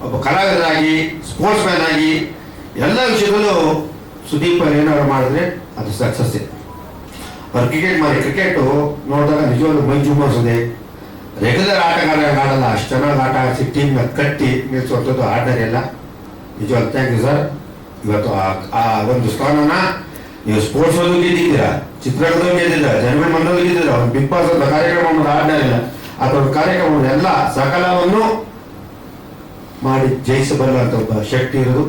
ಒಬ್ಬ ಕಲಾವಿದರಾಗಿ, ಸ್ಪೋರ್ಟ್ಸ್ ಮ್ಯಾನ್ ಆಗಿ ಎಲ್ಲ ವಿಷಯದಲ್ಲೂ ಸುದೀಪ್ ಏನಾದ್ರು ಮಾಡಿದ್ರೆ ಅದು ಸಕ್ಸಸ್. ಅವ್ರು ಕ್ರಿಕೆಟ್ ಮಾಡಿ ಕ್ರಿಕೆಟ್ ನೋಡಿದಾಗ ನಿಜವಾಗ್ಲೂ ಮೈ ಜುಮ್ಮಿಸೋದೆ. ರೆಗ್ಯುಲರ್ ಆಟಗಾರ ಆಡಲ್ಲ, ಅಷ್ಟು ಚೆನ್ನಾಗಿ ಆಟ ಆಡಿಸಿ ಟೀಮ್ನ ಕಟ್ಟಿ ನಿಲ್ಸುವಂಥದ್ದು ಆರ್ಡರ್ ಎಲ್ಲ. ನಿಜವಾಗ್ಲೂ ಥ್ಯಾಂಕ್ ಯು ಸರ್. ಇವತ್ತು ಆ ಒಂದು ಸ್ಥಾನನ ನೀವು ಸ್ಪೋರ್ಟ್ಸ್ ಅಲ್ಲೂ ಗೆದ್ದಿದ್ದೀರಾ, ಚಿತ್ರರಂಗದಲ್ಲೂ ಗೆದ್ದಿದ್ದೀರಾ, ಜನಗಣ ಮಂಡಲಲ್ಲೂ ಗೆದ್ದಿದ್ದೀರಾ. ಒಂದು ಬಿಗ್ ಬಾಸ್ ಅಂತ ಕಾರ್ಯಕ್ರಮ ಮಾಡೋದು ಆರ್ಡರ್ ಇಲ್ಲ, ಅದೊಂದು ಕಾರ್ಯಕ್ರಮ ಎಲ್ಲ ಸಕಲವನ್ನು ಮಾಡಿ ಜಯಿಸಬಲ್ಲ ಒಬ್ಬ ಶಕ್ತಿ ಇರೋದು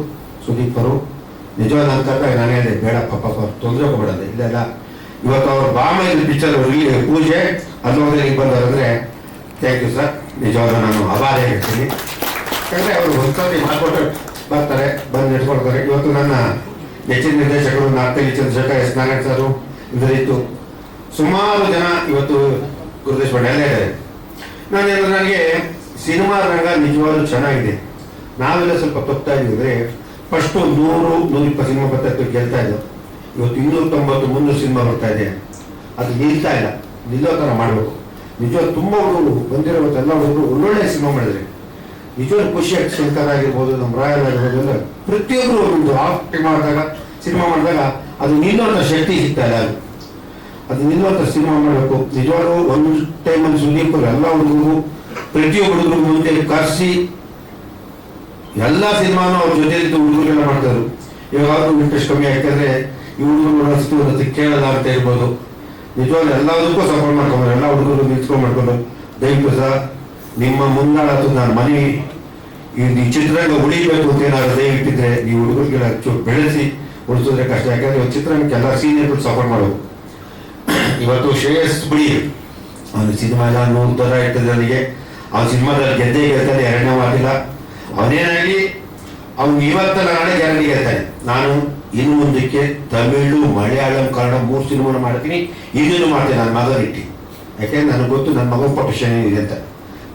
ಸುದೀಪ್ ಅವರು. ನಿಜವಾದ ಅಂತ ನಾನು ಹೇಳಿದೆ, ಬೇಡ ಪಾಪ ತೊಂದರೆ ಹೋಗ್ಬಿಡೋದು ಇಲ್ಲೆಲ್ಲ. ಇವತ್ತು ಅವ್ರ ಬಾಮ ಇದು ಪಿಕ್ಚರ್ ಪೂಜೆ ಅಲ್ಲೋದ್ರೆ ಈಗ ಬಂದವರಂದ್ರೆ ಥ್ಯಾಂಕ್ ಯು ಸರ್. ನಿಜವಾದ ನಾನು ಆಭಾರ ಹೇಳ್ತೀನಿ. ಯಾಕಂದ್ರೆ ಅವರು ಒಂದ್ಸತಿ ಮಾಡ್ಕೊಟ್ಟು ಬರ್ತಾರೆ, ಬಂದು ನೆಟ್ಕೊಳ್ತಾರೆ. ಇವತ್ತು ನನ್ನ ನೆಚ್ಚಿನ ನಿರ್ದೇಶಕರು ನಾಲ್ಕಲ್ಲಿ ಚಂದ್ರಶೇಖರ್, ಎಸ್ ನಾರಾಯಣ್ ಸರ್, ಇದರಿತ್ತು ಸುಮಾರು ಜನ ಇವತ್ತು ಗುರುದೇಶ್ ಭಟ್ ಎಲ್ಲ ಇದ್ದಾರೆ. ನಾನೇನಂದ್ರೆ ನನಗೆ ಸಿನಿಮಾ ರಂಗ ನಿಜವಾಗ್ಲೂ ಚೆನ್ನಾಗಿದೆ. ನಾವೆಲ್ಲ ಸ್ವಲ್ಪ ತಪ್ತಾ ಇದೀವಿ ಅಂದ್ರೆ ಫಸ್ಟ್ 100-120 ಸಿನಿಮಾ ಬರ್ತಾ ಗೆಲ್ತಾ ಇದ್ದವು. ಇವತ್ತು 290-300 ಸಿನಿಮಾ ಬರ್ತಾ ಇದೆ. ಅದು ನಿಲ್ತಾ ಇಲ್ಲ, ನಿಲ್ಲೋ ಥರ ಮಾಡಬೇಕು. ನಿಜವಾಗ್ಲೂ ತುಂಬ ಹುಡುಗರು ಬಂದಿರೋ ಎಲ್ಲ ಹುಡುಗರು ಒಳ್ಳೊಳ್ಳೆ ಸಿನಿಮಾ ಮಾಡಿದ್ರೆ ನಿಜವಾಗ್ಲೂ ಖುಷಿ ಆಗ್ತದೆ. ಶಂಕರ್ ಆಗಿರ್ಬೋದು, ನಮ್ಮ ರಾಯಲ್ ಆಗಿರ್ಬೋದು, ಎಲ್ಲ ಪ್ರತಿಯೊಬ್ಬರು ಒಂದು ಆಕ್ಟಿಂಗ್ ಮಾಡಿದಾಗ ಸಿನಿಮಾ ಮಾಡಿದಾಗ ಅದು ನಿಲ್ಲುವಂಥ ಶಕ್ತಿ ಸಿಗ್ತಾ ಇಲ್ಲ. ಅದು ನಿಲ್ಲುವಂಥ ಸಿನಿಮಾ ಮಾಡಬೇಕು. ನಿಜವಾಗ್ಲೂ ಒಂದು ಟೈಮಲ್ಲಿ ಸುದೀಪ್ ಎಲ್ಲ ಹುಡುಗರು ಪ್ರತಿಯೊಬ್ಬ ಹುಡುಗರು ಮುಂದೆ ಕರೆಸಿ ಎಲ್ಲ ಸಿನಿಮಾನು ಅವ್ರ ಜೊತೆಲಿದ್ದು ಹುಡುಗರೆಲ್ಲ ಮಾಡ್ತಾರೆ. ಇವಾಗಾದ್ರೂ ಇಂಟ್ರೆಸ್ಟ್ ಕಮ್ಮಿ ಯಾಕಂದ್ರೆ ಈ ಹುಡುಗರು ಅನಿಸ್ತು ಕೇಳಲ್ಲ ಅಂತ ಇರ್ಬೋದು. ನಿಜವಾಗ್ಲೂ ಎಲ್ಲದಕ್ಕೂ ಸಪೋರ್ಟ್ ಮಾಡ್ಕೊಂಡು ಎಲ್ಲ ಹುಡುಗರು ನಿಂತ್ಕೊಂಡು ಮಾಡ್ಕೊಂಡು ದಯವಿಟ್ಟು ಸಹ ನಿಮ್ಮ ಮುಂದಾಳತ್ತು ನಾನು ಮನೆ ಈ ಚಿತ್ರರಂಗ ಉಳಿಬೇಕು ಅಂತ ಏನಾದ್ರು ದಯವಿಟ್ಟಿದ್ರೆ ಈ ಹುಡುಗರಿಗೆಲ್ಲ ಬೆಳೆಸಿ ಉಳಿಸಿದ್ರೆ ಕಷ್ಟ. ಯಾಕಂದ್ರೆ ಚಿತ್ರರಂಗಕ್ಕೆ ಎಲ್ಲ ಸೀನಿಯರ್ಗಳು ಸಪೋರ್ಟ್ ಮಾಡೋದು. ಇವತ್ತು ಶ್ರೇಯಸ್ ಬಿಡಿ ಅವನು ಸಿನಿಮಾ ಎಲ್ಲ ನೋಡ್ತಾರ ಇರ್ತದೆ. ನನಗೆ ಅವ್ನ ಸಿನಿಮಾದಲ್ಲಿ ಗೆದ್ದೇ ಗೆಲ್ತಾನೆ, ಎರಡನೇ ಮಾತಿಲ್ಲ. ಅವನೇನಾಗಲಿ ಅವ್ನು ಇವತ್ತಲ್ಲ ನಾಳೆ ಗ್ಯಾರಂಟಿ ಗೆಲ್ತಾನೆ. ನಾನು ಇನ್ನು ಮುಂದಕ್ಕೆ ತಮಿಳು, ಮಲಯಾಳಂ, ಕನ್ನಡ 3 ಸಿನಿಮಾನ ಮಾಡ್ತೀನಿ. ಇದನ್ನು ಮಾಡ್ತೇನೆ ನನ್ನ ಮಗನಿಟ್ಟು. ಯಾಕೆಂದ್ರೆ ನನಗೆ ಗೊತ್ತು ನನ್ನ ಮಗ ಪೊಟೆನ್ಷಿಯಲ್ ಇದೆ ಅಂತ.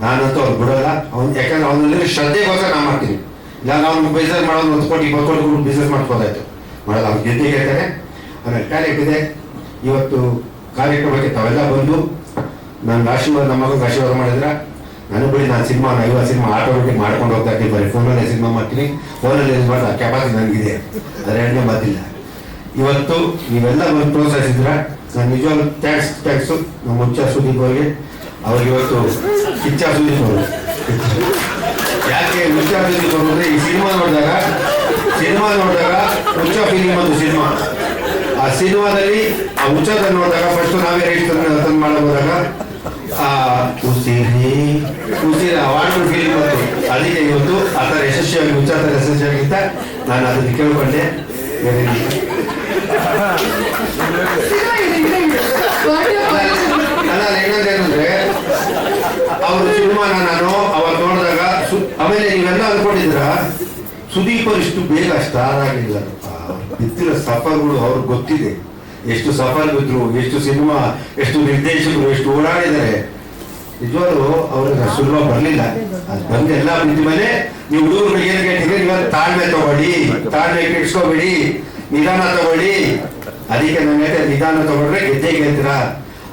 ನಾನಂತೂ ಅವ್ರು ಬಿಡೋಲ್ಲ. ಅವ್ನು ಯಾಕಂದ್ರೆ ಅವನಲ್ಲಿ ಶ್ರದ್ಧೆಗೋಸ್ಕರ ನಾನು ಮಾಡ್ತೀನಿ. ಇಲ್ಲ ಅವ್ನು ಬಿಸ್ನೆಸ್ ಮಾಡೋದು 1 ಕೋಟಿ 20 ಕೋಟಿ ಬಿಸ್ನೆಸ್ ಮಾಡ್ಬೋದಾಯ್ತು, ಮಾಡಲ್ಲ. ಅವ್ನು ಗೆದ್ದೇ ಗೆಲ್ತಾನೆ. ಆಮೇಲೆ ಟ್ಯಾಲೆಂಟ್ ಇದೆ. ಇವತ್ತು ಕಾರ್ಯಕ್ರಮಕ್ಕೆ ತಾವೆಲ್ಲ ಬಂದು ನನ್ನ ಆಶೀರ್ವಾದ, ನಮ್ಮ ಮಗನಿಗೆ ಆಶೀರ್ವಾದ ಮಾಡಿದ್ರೆ ನಾನು ಬಿಡಿ ನಾನು ಸಿನಿಮಾ 50 ಸಿನಿಮಾ ಆಟೋಮೆಟಿಕ್ ಮಾಡ್ಕೊಂಡು ಹೋಗ್ತಾ ಇರ್ತೀನಿ. ಬರೀ ಫೋನಲ್ಲೇ ಸಿನಿಮಾ ಮಾಡ್ತೀನಿ, ಫೋನಲ್ಲಿ ಮಾಡೋ ಕೆಪಾಸಿಟಿ ನನಗಿದೆ. ಅದು ಎರಡನೇ ಮಾತಿಲ್ಲ. ಇವತ್ತು ನೀವೆಲ್ಲ ಬಂದು ಪ್ರೋತ್ಸಾಹಿಸಿದ್ರ ನಾನು ನಿಜವಾಗ್ಲೂ ಥ್ಯಾಂಕ್ಸು ನಮ್ಮ ಹುಚ್ಚ ಸುದೀಪ್ ಅವ್ರಿಗೆ. ಅವ್ರಿಗೆ ಇವತ್ತು ಕಿಚ್ಚ ಸುದೀಪ್ ಅವರು ಯಾಕೆ ಹುಚ್ಚ ಸುದೀಪ್ ಅವರು ಅಂದರೆ ಈ ಸಿನಿಮಾ ನೋಡಿದಾಗ ಹುಚ್ಚ ಫೀಲಿಂಗ್ ಒಂದು ಸಿನಿಮಾ. ಆ ಸಿನಿಮಾದಲ್ಲಿ ಆ ಹುಚ್ಚದನ್ನು ನೋಡಿದಾಗ ಫಸ್ಟ್ ನಾವೇ ರೈಟ್ ತಂದು ಮಾಡಬಹುದಾಗ ಉಸಿರಿ ಅವಾರ್ಡ್ ಫೀಲಿಂಗ್ ಬಂತು. ಅದಕ್ಕೆ ಇವತ್ತು ಆ ಥರ ಯಶಸ್ವಿಯಾಗಿ ಹುಚ್ಚಾತರ ಯಶಸ್ವಿಯಾಗಿತ್ತ ನಾನು ಅದನ್ನು ಕೇಳ್ಕೊಂಡೆ. ಏನಂದ್ರೆ ಅವ್ರ ಸಿನಿಮಾನ ನಾನು ಅವತ್ತು ನೋಡಿದಾಗ ಆಮೇಲೆ ನೀವೆಲ್ಲ ಅನ್ಕೊಂಡಿದ್ರ ಸುದೀಪ್ ಅವ್ರು ಇಷ್ಟು ಬೇಗ ಸ್ಟಾರ್ ಆಗಿಲ್ಲ. ಬಿದ್ದಿರೋ ಸಫರ್ಗಳು ಅವ್ರಿಗೆ ಗೊತ್ತಿದೆ. ಎಷ್ಟು ಸಫರ್ ಬಿದ್ರು, ಎಷ್ಟು ಸಿನಿಮಾ, ಎಷ್ಟು ನಿರ್ದೇಶಕರು, ಎಷ್ಟು ಓಡಾಡಿದ್ದಾರೆ. ನಿಜವಾಗ್ಲೂ ಅವ್ರಿಗೆ ಸುಲಭ ಬರಲಿಲ್ಲ. ಅದು ಬಂದು ಎಲ್ಲ ಬಿದ್ದ ಮೇಲೆ ನೀವು ಹುಡುಗರಿಗೆ ಏನು ಕೇಳ್ತಿದ್ರೆ ನೀವು ತಾಳ್ಮೆ ತಗೊಳ್ಳಿ, ತಾಳ್ಮೆ ಕೆಡ್ಸ್ಕೋಬೇಡಿ, ನಿಧಾನ ತಗೊಳ್ಳಿ. ಅದಕ್ಕೆ ನನ್ನ ನಿಧಾನ ತಗೊಂಡ್ರೆ ಗೆದ್ದೇ ಗೆಲ್ತೀರಾ.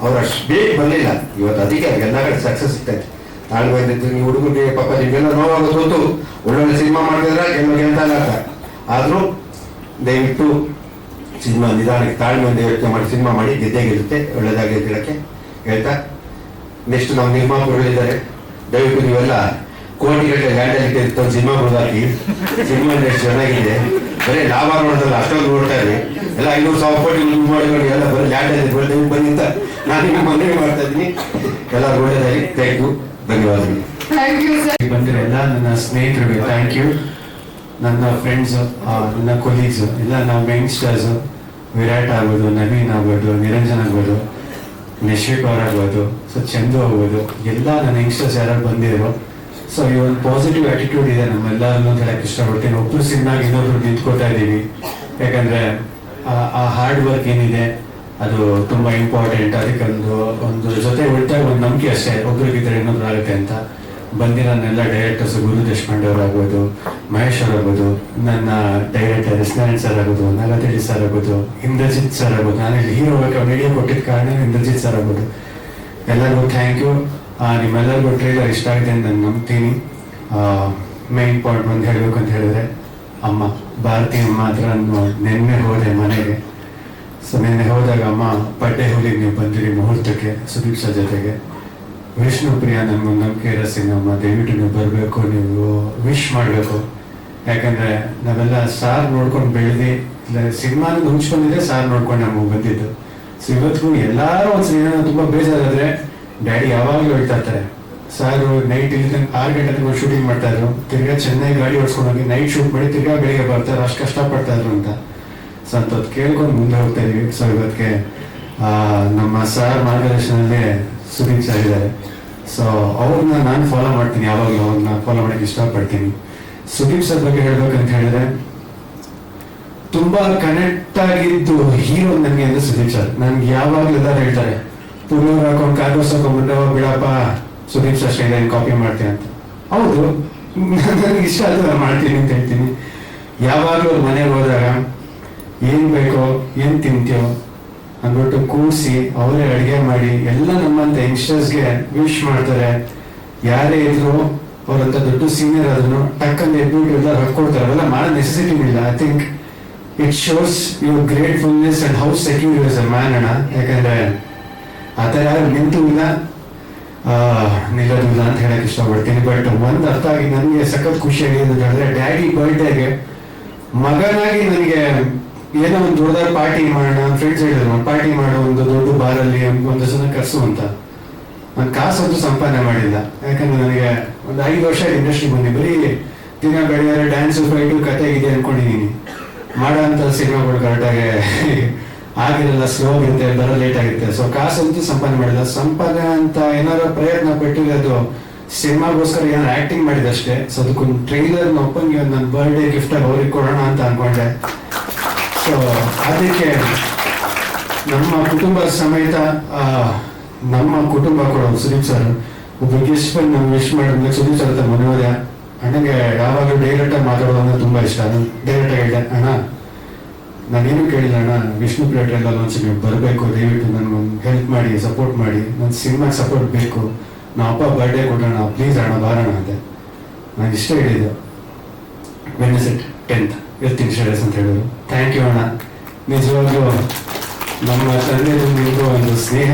ಅವ್ರು ಅಷ್ಟು ಬೇಗ ಬರಲಿಲ್ಲ. ಇವತ್ತು ಅದಕ್ಕೆ ಎಲ್ಲ ಕಡೆ ಸಕ್ಸಸ್ ಸಿಗ್ತೈತೆ. ತಾಳ್ಮೆ ಇದ್ದಿತ್ತು. ನೀವು ಹುಡುಗರಿಗೆ ಪಾಪ ನಿಮ್ಗೆಲ್ಲ ನೋವಾಗೋದು ಗೊತ್ತು. ಒಳ್ಳೊಳ್ಳೆ ಸಿನಿಮಾ ಮಾಡಿದ್ರೆ ಗೆಲ್ತಾ ಇಲ್ಲ ಅಂತ. ಆದರೂ ದಯವಿಟ್ಟು ಸಿನಿಮಾ ನಿಧಾನಕ್ಕೆ ತಾಳ್ಮೆಯಿಂದ ಯೋಚನೆ ಮಾಡಿ ಸಿನಿಮಾ ಮಾಡಿ ಗೆದ್ದೇ ಗೆಲ್ಲುತ್ತೆ. ಒಳ್ಳೆದಾಗಿ ಹೇಳಕ್ಕೆ ಹೇಳ್ತಾ ನೆಕ್ಸ್ಟ್ ನಾವು ನಿರ್ಮಾಪಕರುಗಳಿದ್ದಾರೆ. ದಯವಿಟ್ಟು ನೀವೆಲ್ಲ ಕೋಟಿಗಟ್ಟಲೆ ಲ್ಯಾಂಡಲ್ಲಿ ಇರ್ತಂದು ಸಿನಿಮಾಗಳು ಹಾಕಿ ಸಿನಿಮಾ ಎಷ್ಟು ಚೆನ್ನಾಗಿದೆ. ಬರೀ ಲಾಭ ನೋಡೋದಲ್ಲ, ಅಷ್ಟೊಂದು ನೋಡ್ತಾ ಇದ್ವಿ. ಎಲ್ಲ 500,000 ಕೋಟಿ ಮಾಡಿಕೊಂಡು ಎಲ್ಲ ಬರೀ ಲ್ಯಾಂಡಲ್ಲಿ ಬನ್ನಿ ಅಂತ ನಾನು ನಿಮ್ಗೆ ಮನವಿ ಮಾಡ್ತಾ ಇದ್ದೀನಿ. ಎಲ್ಲ ಒಳ್ಳೆದಾಗಿ ಥ್ಯಾಂಕ್ ಯು, ಧನ್ಯವಾದಗಳು. ಬಂದಿರೋ ಎಲ್ಲ ನನ್ನ ಸ್ನೇಹಿತರಿಗೆ ಥ್ಯಾಂಕ್ ಯು. ನನ್ನ ಫ್ರೆಂಡ್ಸ್, ನನ್ನ ಕೊಲೀಗ್ಸ್ ಎಲ್ಲ ನಾವು ಯಂಗ್ಸ್ಟರ್ಸ್, ವಿರಾಟ್ ಆಗ್ಬೋದು, ನವೀನ್ ಆಗ್ಬೋದು, ನಿರಂಜನ್ ಆಗ್ಬೋದು, ನಿಶ್ವಿಕ್ ಅವ್ರು ಆಗ್ಬೋದು, ಸೊ ಚಂದು ಆಗ್ಬೋದು, ಎಲ್ಲ ನನ್ನ ಯಂಗ್ಸ್ಟರ್ಸ್ ಯಾರು ಬಂದಿರೋ. ಸೊ ಈ ಒಂದು ಪಾಸಿಟಿವ್ ಆಟಿಟ್ಯೂಡ್ ಇದೆ ನಮ್ಮೆಲ್ಲ ಅನ್ನೋದು ಹೇಳಕ್ಕೆ ಇಷ್ಟಪಡ್ತೀನಿ. ಒಬ್ಬರು ಸಿನಿಮಾಗ ಇನ್ನೊಬ್ರು ನಿಂತ್ಕೋತಾ ಇದ್ದೀವಿ. ಯಾಕಂದ್ರೆ ಆ ಹಾರ್ಡ್ ವರ್ಕ್ ಏನಿದೆ ಅದು ತುಂಬಾ ಇಂಪಾರ್ಟೆಂಟ್. ಅದಕ್ಕೊಂದು ಜೊತೆ ಉಳಿತಾಗ ಒಂದು ನಂಬಿಕೆ ಅಷ್ಟೇ, ಒಬ್ರಿಗಿದ್ರೆ ಇನ್ನೊಬ್ರು ಆಗುತ್ತೆ ಅಂತ. ಬಂದಿರೋ ನನ್ನೆಲ್ಲ ಡೈರೆಕ್ಟರ್ಸ್, ಗುರು ದೇಶಪಾಂಡೆ ಅವರಾಗ್ಬೋದು, ಮಹೇಶ್ ಅವರಾಗ್ಬೋದು, ನನ್ನ ಡೈರೆಕ್ಟರ್ ಎಸ್ನಾರಾಯಣ್ ಸರ್ ಆಗ್ಬೋದು, ನಾಗತಿಳಿ ಸರ್ ಆಗ್ಬೋದು, ಇಂದ್ರಜಿತ್ ಸರ್ ಆಗ್ಬೋದು. ನಾನು ಇಲ್ಲಿ ಹೀರೋ ವಿಡಿಯೋ ಕೊಟ್ಟಿದ್ದ ಕಾರಣ ಇಂದ್ರಜಿತ್ ಸರ್ ಆಗ್ಬೋದು. ಎಲ್ಲರಿಗೂ ಥ್ಯಾಂಕ್ ಯು. ನಿಮ್ಮೆಲ್ಲರಿಗೂ ಟ್ರೇಲರ್ ಇಷ್ಟ ಆಗಿದೆ ಅಂತ ನಾನು ನಂಬ್ತೀನಿ. ಮೇನ್ ಪಾಯಿಂಟ್ ಒಂದು ಹೇಳಬೇಕು ಅಂತ ಹೇಳಿದ್ರೆ, ಅಮ್ಮ ಭಾರತಿ ಅಮ್ಮ ಹತ್ರ ನೆನ್ನೆ ಹೋದೆ ಮನೆಗೆ. ಸೊ ನಿನ್ನೆ ಹೋದಾಗ ಅಮ್ಮ ಬಡ್ಡೆ ಹೋಲಿಗೆ ನೀವು ಬಂದಿರಿ ಮುಹೂರ್ತಕ್ಕೆ ಸುದೀಪ್ ಸರ್ ಜೊತೆಗೆ. ವಿಷ್ಣು ಪ್ರಿಯ ನನ್ಗೊಂದು ನಂಬಿಕೆ ಇರೋ ಸಿನಿಮಾ, ದಯವಿಟ್ಟು ನೀವು ಬರಬೇಕು, ನೀವು ವಿಶ್ ಮಾಡಬೇಕು. ಯಾಕಂದ್ರೆ ನಾವೆಲ್ಲ ಸಾರ್ ನೋಡ್ಕೊಂಡು ಬೆಳೆದು ಇಲ್ಲ ಸಿನಿಮಾನ ಹುಂಚ್ಕೊಂಡಿದ್ರೆ ಸಾರ್ ನೋಡ್ಕೊಂಡು ನಮಗೆ ಬಂದಿದ್ದು. ಸೊ ಇವತ್ತಿಗೂ ಎಲ್ಲಾರು ಒಂದು ಸಿನಿಮಾ ತುಂಬಾ ಬೇಜಾರಾದ್ರೆ ಡ್ಯಾಡಿ ಯಾವಾಗಲೂ ಹೇಳ್ತಾ ಇರ್ತಾರೆ, ಸಾರು ನೈಟ್ ಇಲ್ಲಿ ತನಕ 6 ಗಂಟೆ ತನಕ ಶೂಟಿಂಗ್ ಮಾಡ್ತಾ ಇದ್ರು, ತಿರ್ಗಾ ಚೆನ್ನೈ ಗಾಡಿ ಓಡಿಸ್ಕೊಂಡು ಹೋಗಿ ನೈಟ್ ಶೂಟ್ ಮಾಡಿ ತಿರ್ಗಾ ಬೆಳಿಗ್ಗೆ ಬರ್ತಾರೆ, ಅಷ್ಟು ಕಷ್ಟಪಡ್ತಾ ಇದ್ರು ಅಂತ. ಸೊ ಅಂಥದ್ದು ಕೇಳ್ಕೊಂಡು ಮುಂದೆ ಹೋಗ್ತಾ ಇದೀವಿ. ಸೊ ಇವತ್ತಿಗೆ ನಮ್ಮ ಸಾರ್ ಮಾರ್ಗದರ್ಶನದಲ್ಲಿ ಸುದೀಪ್ ಸರ್ ಇದ್ದಾರೆ. ಸೊ ಅವ್ರನ್ನ ನಾನು ಫಾಲೋ ಮಾಡ್ತೀನಿ, ಯಾವಾಗಲೂ ಅವ್ರನ್ನ ಫಾಲೋ ಮಾಡಕ್ಕೆ ಇಷ್ಟಪಡ್ತೀನಿ. ಸುದೀಪ್ ಸರ್ ಬಗ್ಗೆ ಹೇಳ್ಬೇಕಂತ ಹೇಳಿದ್ರೆ ತುಂಬಾ ಕನೆಕ್ಟ್ ಆಗಿದ್ದು ಹೀರೋ ನನಗೆ ಅಂದ್ರೆ ಸುದೀಪ್ ಸರ್. ನನ್ಗೆ ಯಾವಾಗಲೂ ಎಲ್ಲರೂ ಹೇಳ್ತಾರೆ, ಪುಲ್ಲೂರ್ ಹಾಕೊಂಡು ಕಾರ್ಗೋಸ್ ಹಾಕೊಂಡ್ಬಿಟ್ಟು ಬಿಡಪ್ಪ ಸುದೀಪ್ ಸರ್ ಸ್ಟೈಲ್ ಕಾಪಿ ಮಾಡ್ತೀನಿ ಅಂತ. ಹೌದು, ನನಗೆ ಇಷ್ಟ ಆದ್ರೆ ನಾನು ಮಾಡ್ತೀನಿ ಅಂತ ಹೇಳ್ತೀನಿ. ಯಾವಾಗಲೂ ಮನೆಗೆ ಹೋದಾಗ ಏನ್ ಬೇಕೋ, ಏನ್ ತಿಂತೀಯೋ ಅಂದ್ಬಿಟ್ಟು ಕೂರಿಸಿ ಅವರೇ ಅಡುಗೆ ಮಾಡಿ ಎಲ್ಲ ನಮ್ಮಂತ ಯಂಗ್ಸ್ಟರ್ಸ್ಗೆ ವಿಶ್ ಮಾಡ್ತಾರೆ. ಯಾರೇ ಇದ್ರು ಅವರಂತ ದೊಡ್ಡ ಸೀನಿಯರ್ ಆದ್ರೂ ಟಕ್ಕಲ್ಲಿ ಎದ್ಬಿಟ್ಟು ಎಲ್ಲ ಹಾಕೊಡ್ತಾರೆ. ಅವೆಲ್ಲ ಮಾಡೋ ನೆಸೆಸಿಟಿ ಇಲ್ಲ. I think it shows your gratefulness and how secure is a man ಅಣ್ಣ. ಯಾಕಂದ್ರೆ ಆ ಥರ ಯಾರು ನಿಂತು ಇಲ್ಲ ನಿಲ್ಲೋದಿಲ್ಲ ಅಂತ ಹೇಳಕ್ ಇಷ್ಟಪಡ್ತೀನಿ. ಬಟ್ ಒಂದು ಅರ್ಥ ಆಗಿ ನನಗೆ ಸಖತ್ ಖುಷಿಯಾಗಿದೆ ಅಂತ ಹೇಳಿದ್ರೆ, ಡ್ಯಾಡಿ ಬರ್ಡೇಗೆ ಮಗನಾಗಿ ನನಗೆ ಏನೋ ಒಂದು ದೊಡ್ಡದಾಗಿ ಪಾರ್ಟಿ ಮಾಡೋಣ, ಫ್ರೆಂಡ್ಸ್ ಹೇಳಿದ್ರು ಪಾರ್ಟಿ ಮಾಡೋ ಒಂದು ದೊಡ್ಡ ಬಾರಲ್ಲಿ ಒಂದು ಜನ ಕರ್ಸು ಅಂತ. ನಾನು ಕಾಸಂತೂ ಸಂಪಾದನೆ ಮಾಡಿಲ್ಲ. ಯಾಕಂದ್ರೆ ನನಗೆ ಒಂದು 5 ವರ್ಷ ಇಂಡಸ್ಟ್ರಿ ಬಂದಿ, ಬರೀ ದಿನ ಬೆಳೆಯಾರೆ ಡ್ಯಾನ್ಸ್ ಫೈಟು ಕತೆ ಇದೆ ಅನ್ಕೊಂಡಿದ್ದೀನಿ. ಮಾಡೋ ಅಂತ ಸಿನಿಮಾಗಳು ಕರೆಕ್ಟಾಗಿ ಆಗಿರಲ್ಲ, ಸ್ಲೋ ಆಗಿರುತ್ತೆ, ಬರೋ ಲೇಟ್ ಆಗುತ್ತೆ. ಸೊ ಕಾಸಂತೂ ಸಂಪಾದನೆ ಮಾಡಿಲ್ಲ. ಸಂಪಾದನೆ ಅಂತ ಏನಾದ್ರು ಪ್ರಯತ್ನ ಪಟ್ಟಿರೋದು ಸಿನಿಮಾಗೋಸ್ಕರ ಏನಾದ್ರು ಆಕ್ಟಿಂಗ್ ಮಾಡಿದಷ್ಟೇ. ಸೊ ಅದಕ್ಕೊಂದು ಟ್ರೈಲರ್ ಒಪ್ಪಂಗೆ ನನ್ನ ಬರ್ಡೇ ಗಿಫ್ಟ್ ಆಗಿ ಅವ್ರಿಗೆ ಕೊಡೋಣ ಅಂತ ಅನ್ಕೊಂಡೆ. ಸೊ ಅದಕ್ಕೆ ನಮ್ಮ ಕುಟುಂಬ ಸಮೇತ ನಮ್ಮ ಕುಟುಂಬ ಕೂಡ ಸುದೀಪ್ ಸರ್ ಒಬ್ಬ ಗೆಸ್ಟ್ ಬಂದು ನಾವು ವಿಶ್ ಮಾಡಿದ್ಮೇಲೆ ಸುದೀಪ್ ಸರ್ ಹತ್ರ ಮನೆ ಹೋದೆ. ಅಣ್ಣಗೆ ಯಾವಾಗಲೂ ಡೈರೆಕ್ಟ್ ಆಗಿ ಮಾತಾಡೋದು ಅಂದ್ರೆ ತುಂಬಾ ಇಷ್ಟ. ನಾನು ಡೈರೆಕ್ಟ್ ಆಗಿ ಹೇಳಿದೆ, ಅಣ್ಣ ನಾನೇನು ಕೇಳಿಲ್ಲ ಅಣ್ಣ, ವಿಷ್ಣು ಪ್ರಿಯ ಟ್ರೈಲರ್ ಒಂದ್ಸರಿ ನೀವು ಬರಬೇಕು, ದಯವಿಟ್ಟು ನನಗೊಂದು ಹೆಲ್ಪ್ ಮಾಡಿ, ಸಪೋರ್ಟ್ ಮಾಡಿ, ನನ್ನ ಸಿನಿಮಾಗೆ ಸಪೋರ್ಟ್ ಬೇಕು, ನಮ್ಮ ಅಪ್ಪ ಬರ್ಡೇ ಕೊಡೋಣ ಪ್ಲೀಸ್ ಅಣ್ಣ ಬಾರೋಣ ಅಂತೆ. ನಾನು ಇಷ್ಟ ಹೇಳಿದ್ದು ವೆನ್ನೆಸ್ಡೇ 10th ಇರ್ತೀನಿ ಶ್ರೇಯಸ್ ಅಂತ ಹೇಳಿದ್ರು. ಥ್ಯಾಂಕ್ ಯು ಅಣ್ಣ. ನಿಜವಾಗ್ಲೂ ನಮ್ಮ ತಂದೆ ನಿಮಗೂ ಒಂದು ಸ್ನೇಹ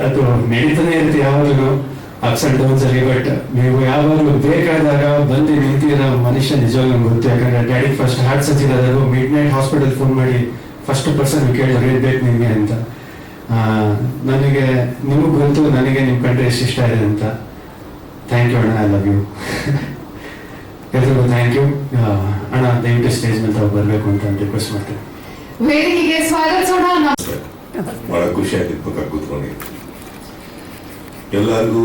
ಅದು ನಡೀತಾನೆ ಇರುತ್ತೆ ಯಾವಾಗಲೂ, ಅಪ್ಸ್ ಅಂಡ್ ಡೌನ್ಸ್ ಅಲ್ಲಿ. ಬಟ್ ನೀವು ಯಾವಾಗಲೂ ಬೇಕಾದಾಗ ಬಂದು ನಿಂತಿರೋ ಮನುಷ್ಯ ನಿಜವಾಗ್ಲೂ ಗೊತ್ತು. ಯಾಕಂದ್ರೆ ಡ್ಯಾಡಿ ಫಸ್ಟ್ ಹಾರ್ಟ್ ಸರ್ಜರಿ ಆದಾಗ ಮಿಡ್-ನೈಟ್ ಹಾಸ್ಪಿಟಲ್ ಫೋನ್ ಮಾಡಿ ಫಸ್ಟ್ ಪರ್ಸನ್ ಕೇಳಿದ್ರು ಏನ್ ಬೇಕು ನಿಮಗೆ ಅಂತ. ನನಗೆ ನಿಮಗೂ ಗೊತ್ತು ನನಗೆ ನಿಮ್ ಕಂಡ್ರೆ ಎಷ್ಟು ಇಷ್ಟ ಇದೆ ಅಂತ. ಥ್ಯಾಂಕ್ ಯು ಅಣ್ಣ, ಐ ಲವ್ ಯು. ಎಲ್ರಿಗೂ ಥ್ಯಾಂಕ್ ಯು ಅಣ್ಣ. ದಯವಿಟ್ಟು ಸ್ಟೇಜ್ ಮೇಲೆ ತಾವು ಬರಬೇಕು ಅಂತ ರಿಕ್ವೆಸ್ಟ್ ಮಾಡ್ತೇನೆ. ವೇದಿಕೆಗೆ ಸ್ವಾಗತಿಸೋಣ. ಬಹಳ ಖುಷಿ ಆಯ್ತು ಪಕ್ಕ ಕೂತ್ಕೊಂಡು. ಎಲ್ಲರಿಗೂ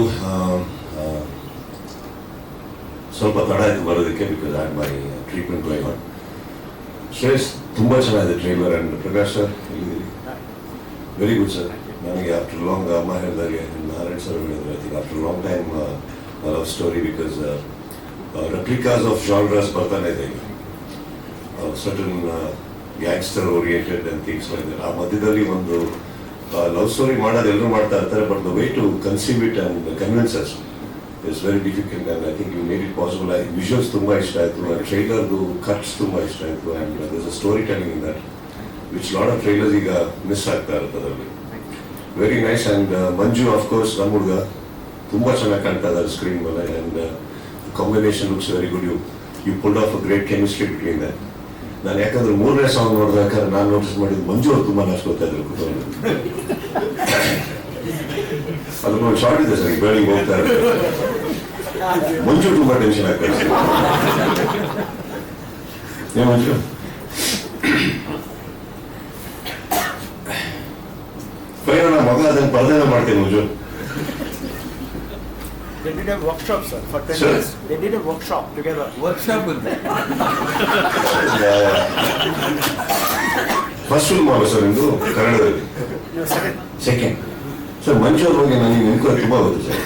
ಸ್ವಲ್ಪ ತಡ ಆಯ್ತು ಬರೋದಕ್ಕೆ, because I my treatment going on. Shreyas ತುಂಬ ಚೆನ್ನಾಗಿದೆ ಟ್ರೈಲರ್. ಆ್ಯಂಡ್ ಪ್ರಕಾಶ್ ಸರ್ ಇಲ್ಲಿದ್ದೀರಿ, ವೆರಿ ಗುಡ್ ಸರ್. ನನಗೆ ಆಫ್ಟರ್ ಲಾಂಗ್ ಅಮ್ಮ ಹೇಳಿದಾಗೆ ನಾರಾಯಣ್ ಸರ್ ಹೇಳಿದ್ರು, I think after long time love story, because replicas of genres ಬರ್ತಾನೆ ಇದೆ ಈಗ. Certain gangster oriented and things like that. ಆ ಮಧ್ಯದಲ್ಲಿ ಒಂದು ಲವ್ ಸ್ಟೋರಿ ಮಾಡೋದು ಎಲ್ಲರೂ ಮಾಡ್ತಾ ಇರ್ತಾರೆ, but the way to conceive it and convince us is very difficult. And I think you made it possible. Visuals ತುಂಬ ಇಷ್ಟ ಆಯಿತು, ಆ್ಯಂಡ್ ಟ್ರೈಲರ್ದು ಕಟ್ಸ್ ತುಂಬ ಇಷ್ಟ ಆಯಿತು. And there is a story telling in that which lot of trailers ಈಗ ಮಿಸ್ ಆಗ್ತಾ ಇರುತ್ತೆ ಅದರಲ್ಲಿ. Very nice. And Manju of course ನಮ್ಮ ಹುಡುಗ ತುಂಬ ಚೆನ್ನಾಗಿ ಕಾಣ್ತಾ ಇದ್ದಾರೆ ಸ್ಕ್ರೀನ್ ಮೇಲೆ. And combination looks very good. You pulled off a great chemistry between that. ನಾನು ಯಾಕಂದ್ರೆ 3ನೇ ಸಾಂಗ್ ನೋಡಿದಾದ್ರೆ ನಾನು ನೋಟಿಸ್ ಮಾಡಿದ್ದು ಮಂಜು ಅವ್ರು ತುಂಬ ನಾಚ್ಕೋತಾ ಇದ್ರು ಕುತ್ಕೊಂಡು. ಅದನ್ನ ಶಾರ್ಟ್ ಇದೆ ಸರ್, ಬೆಳಿಗ್ಗೆ ಹೋಗ್ತಾ ಇರ್ತಾರೆ. ಮಂಜು ತುಂಬ ಟೆನ್ಷನ್ ಆಗ್ತಾ ಇದೆ. ಏ ಮಂಜು, ಫೈನ್ ನನ್ನ ಮಗ ಅದನ್ನು ಪರದೇನ ಮಾಡ್ತೀನಿ ಮಂಜು. They did a workshop, sir, for 10 Sir? years. They did a workshop together. Workshop with them. First film ಅಲ್ಲ ಸರ್ ನಿಮ್ದು ಕನ್ನಡದಲ್ಲಿ? No, second. ಸೆಕೆಂಡ್. ಸರ್ ಮಂಜು ಅವ್ರ ಬಗ್ಗೆ ನನಗೆ ನಿಮ್ಗೂ ತುಂಬ ಗೊತ್ತು ಸರ್.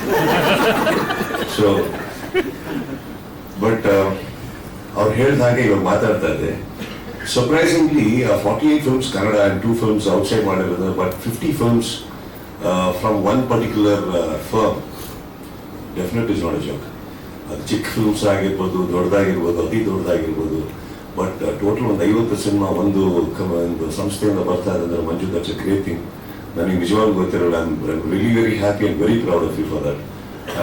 ಸೊ ಬಟ್ ಅವ್ರು ಹೇಳಿದ ಹಾಗೆ ಇವಾಗ ಮಾತಾಡ್ತಾ ಇದ್ದೆ. Surprisingly 48 films Kannada and 2 films outside ಮಾಡಿರೋದು, but 50 films from one particular firm. Definite is not a joke. ಅದು ಚಿಕ್ಕ ಫಿಲ್ಮ್ಸ್ ಆಗಿರ್ಬೋದು, ದೊಡ್ಡದಾಗಿರ್ಬೋದು, ಅತಿ ದೊಡ್ಡದಾಗಿರ್ಬೋದು, ಬಟ್ ಟೋಟಲ್ ಒಂದು 50 ಸಿನಿಮಾ ಒಂದು ಸಂಸ್ಥೆಯಿಂದ ಬರ್ತಾ ಇದೆ ಅಂದರೆ Manju, that's a great thing. ನನಗೆ ನಿಜವಾಗ್ಲೂ ಗೊತ್ತಿರಲ್ಲ. I am really very happy and very proud of you for that.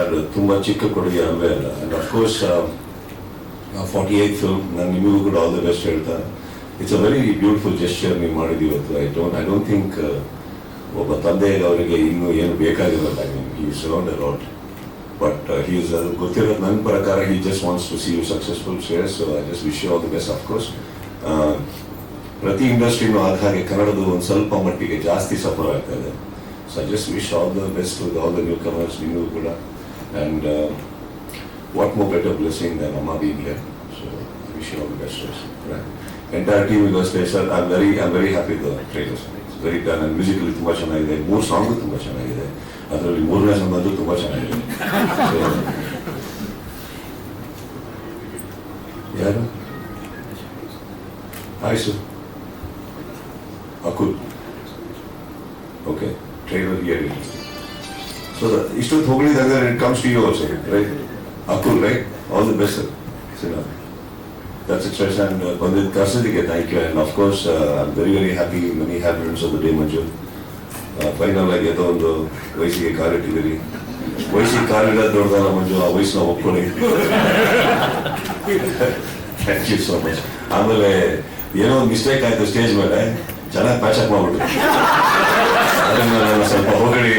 ಅದು ತುಂಬ ಚಿಕ್ಕ ಕೊಡುಗೆ ಅಲ್ವೇ ಅಲ್ಲ. ಆ್ಯಂಡ್ ಅಫ್ಕೋರ್ಸ್ 48 ಫಿಲ್ಮ್ ನಾನು ನಿಮಗೂ ಕೂಡ ಆಲ್ ದ ಬೆಸ್ಟ್ ಹೇಳ್ತಾ. It's a very beautiful gesture ನೀವು ಮಾಡಿದ್ದೀವತ್ತು. ಐ ಡೋಂಟ್ ಥಿಂಕ್ ಒಬ್ಬ ತಂದೆಗೆ ಅವರಿಗೆ ಇನ್ನೂ ಏನು ಬೇಕಾಗಿರಲ್ಲ. I mean he is around a lot, but he is ಗೊತ್ತಿರೋದು ನನ್ನ ಪ್ರಕಾರ he just wants to see you successful Shreyas. So I just wish you all the best. Of course ಪ್ರತಿ ಇಂಡಸ್ಟ್ರಿನೂ ಆದ ಹಾಗೆ ಕನ್ನಡದು ಒಂದು ಸ್ವಲ್ಪ ಮಟ್ಟಿಗೆ ಜಾಸ್ತಿ ಸಫರ್ ಆಗ್ತಾ ಇದೆ. So I just wish all the best to all the newcomers, ನಿಮಗೂ ಕೂಡ. And what more better blessing than ಅಮ್ಮ being here. So I wish you all the best. Entire team will stay sir. I am very happy the trailers. Very done. And musically ತುಂಬ ಚೆನ್ನಾಗಿದೆ. 3 ಸಾಂಗು ತುಂಬ ಚೆನ್ನಾಗಿದೆ. ಅದರಲ್ಲಿ 3ನೇ ಸಾಂಗ್ ಅಂತೂ ತುಂಬ ಚೆನ್ನಾಗಿದೆ. ಯಾರು? ಆಯ್ಸು ಅಕುಲ್. ಓಕೆ ಟ್ರೈಲರ್ ಹೇಳಿ. ಸೊ ಇಷ್ಟೊಂದು ಹೋಗ್ಲಿದಂದ್ರೆ it comes to you also, right? Akul, right? All the best cinema. That's it, Shresh, and ಬಂದಿದ್ದ ಕರ್ಸೋದಕ್ಕೆ thank you. And of course I am very very happy, many happiness of the day Manju. Final ಆಗಿ ಏನೋ ಒಂದು ವಯಸ್ಸಿಗೆ ಕಾಲಿಟ್ಟಿದ್ದೀರಿ. ವಯಸ್ಸಿಗೆ ಕಾಲಿಡೋದು ದೊಡ್ಡದಲ್ಲ ಮಂಜು, ಆ ವಯಸ್ಸನ್ನ ಒಪ್ಕೊಳ್ಳಿ. Thank you so much. ಆಮೇಲೆ ಏನೋ ಒಂದು ಮಿಸ್ಟೇಕ್ ಆಯ್ತು ಸ್ಟೇಜ್ ಮೇಲೆ, ಚೆನ್ನಾಗಿ ಪ್ಯಾಚಪ್ ಮಾಡ್ಬಿಟ್ಟು ಅದನ್ನ ನಾನು ಸ್ವಲ್ಪ ಹೊಗಳಿ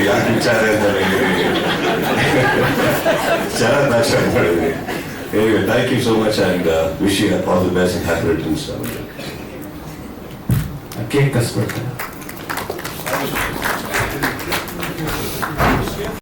ಯಾಕೆ ವಿಚಾರ ಅಂತ ಚೆನ್ನಾಗಿ ಪ್ಯಾಚಪ್ ಮಾಡಿದ್ವಿ. Anyway, thank you so much and wish you all the best and happy returns. Cake ಕಸ್ಕೊಡ್ತಾರೆ.